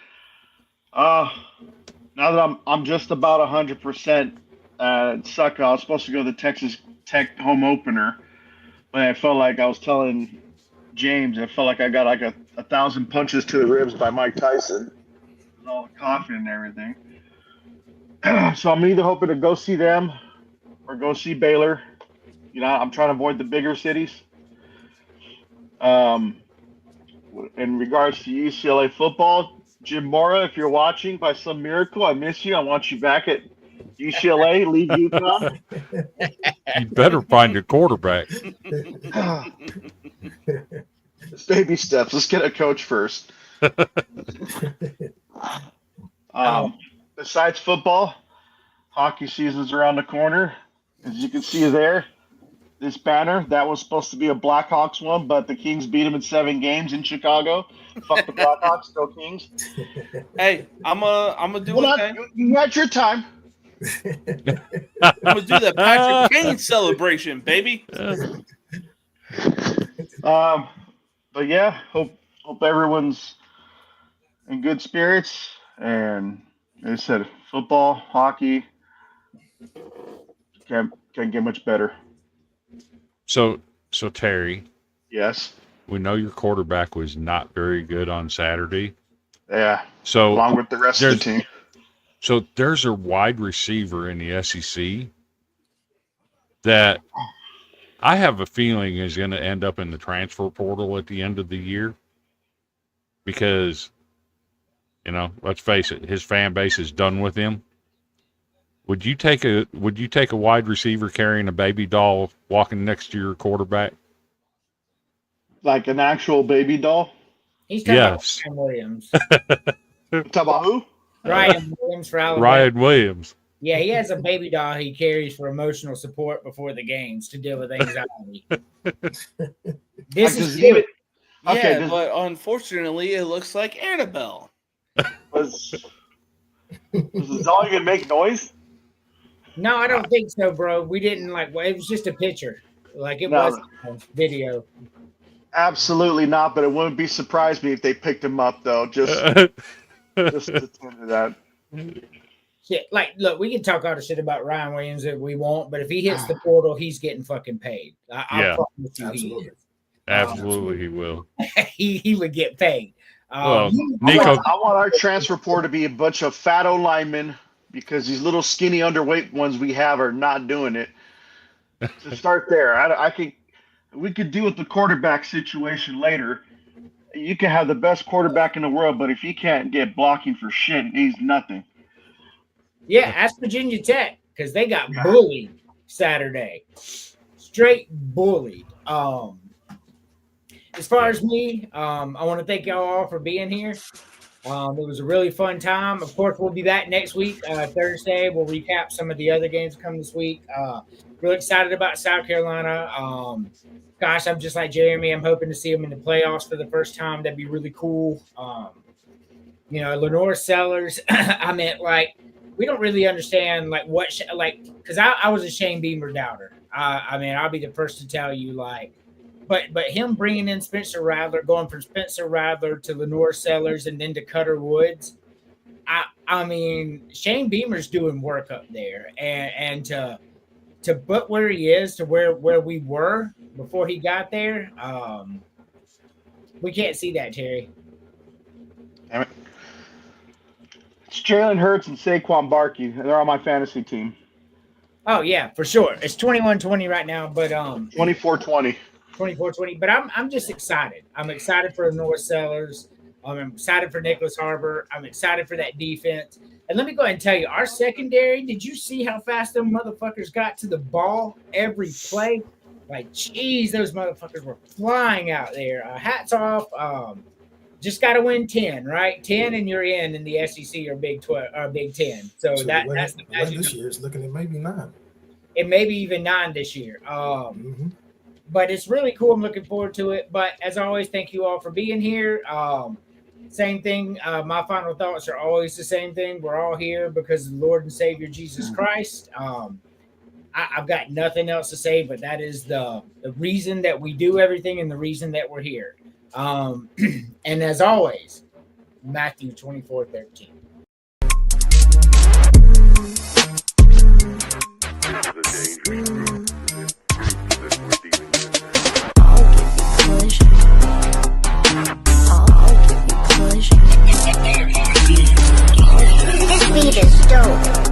Now that I'm just about 100%, it sucked. I was supposed to go to the Texas Tech home opener, but I felt like I was telling James, I felt like I got like 1,000 punches to the ribs by Mike Tyson, with all the coffee and everything. So I'm either hoping to go see them or go see Baylor. I'm trying to avoid the bigger cities. In regards to UCLA football, Jim Mora, if you're watching, by some miracle, I miss you. I want you back at UCLA. Leave UConn. You better find your quarterback. It's baby steps. Let's get a coach first. Besides football, hockey season's around the corner. As you can see there, this banner. That was supposed to be a Blackhawks one, but the Kings beat them in 7 games in Chicago. Fuck the Blackhawks, go Kings. Hey, I'm gonna do it. Okay. You had your time. I'm gonna do the Patrick Kane celebration, baby. But yeah, hope everyone's in good spirits. And as I said, football, hockey can't get much better. So Terry. Yes. We know your quarterback was not very good on Saturday. Yeah. So along with the rest of the team. So there's a wide receiver in the SEC that I have a feeling is going to end up in the transfer portal at the end of the year because, let's face it, his fan base is done with him. Would you take a wide receiver carrying a baby doll walking next to your quarterback? Like an actual baby doll? He's talking about Ryan Williams. Talk about who? Ryan Williams for Alabama. Ryan Williams. Yeah, he has a baby doll he carries for emotional support before the games to deal with anxiety. This is good. Yeah, but unfortunately, it looks like Annabelle. Was the doll going to make noise? No, I don't think so, bro. We didn't it was just a picture. It wasn't a video. Absolutely not, but it wouldn't be surprised me if they picked him up, though. Just to tend to that. Shit, look, we can talk all the shit about Ryan Williams if we want, but if he hits the portal, he's getting fucking paid. I promise you Absolutely. he is. Absolutely, he will. he would get paid. Nico, I want our transfer portal to be a bunch of fat linemen because these little skinny underweight ones we have are not doing it. To start there, we could deal with the quarterback situation later. You can have the best quarterback in the world, but if he can't get blocking for shit, he's nothing. Yeah, ask Virginia Tech because they got bullied Saturday. Straight bullied. As far as me, I want to thank y'all all for being here. It was a really fun time. Of course, we'll be back next week, Thursday. We'll recap some of the other games that come this week. Really excited about South Carolina. Gosh, I'm just like Jeremy. I'm hoping to see them in the playoffs for the first time. That'd be really cool. Lenore Sellers. I meant we don't really understand because I was a Shane Beamer doubter. I'll be the first to tell you but him bringing in Spencer Rattler, going from Spencer Rattler to Lenore Sellers and then to Cutter Woods. Shane Beamer's doing work up there, and to put where he is to where we were before he got there, we can't see that, Terry. Damn it. It's Jalen Hurts and Saquon Barkley. They're on my fantasy team. Oh yeah, for sure. It's 21-20 right now, but 24-20. 24-20. But I'm just excited. I'm excited for North Sellers. I'm excited for Nicholas Harbor. I'm excited for that defense. And let me go ahead and tell you, our secondary, did you see how fast them motherfuckers got to the ball every play? Geez, those motherfuckers were flying out there. Hats off. Just got to win 10, right? 10 and you're in the SEC or Big 12 or Big 10. So that's the magic. This year it's looking at maybe 9. It may be even 9 this year. But it's really cool. I'm looking forward to it. But as always, thank you all for being here. Same thing. My final thoughts are always the same thing. We're all here because of the Lord and Savior Jesus Christ. I've got nothing else to say, but that is the reason that we do everything and the reason that we're here. And as always, Matthew 24:13. This beat is dope.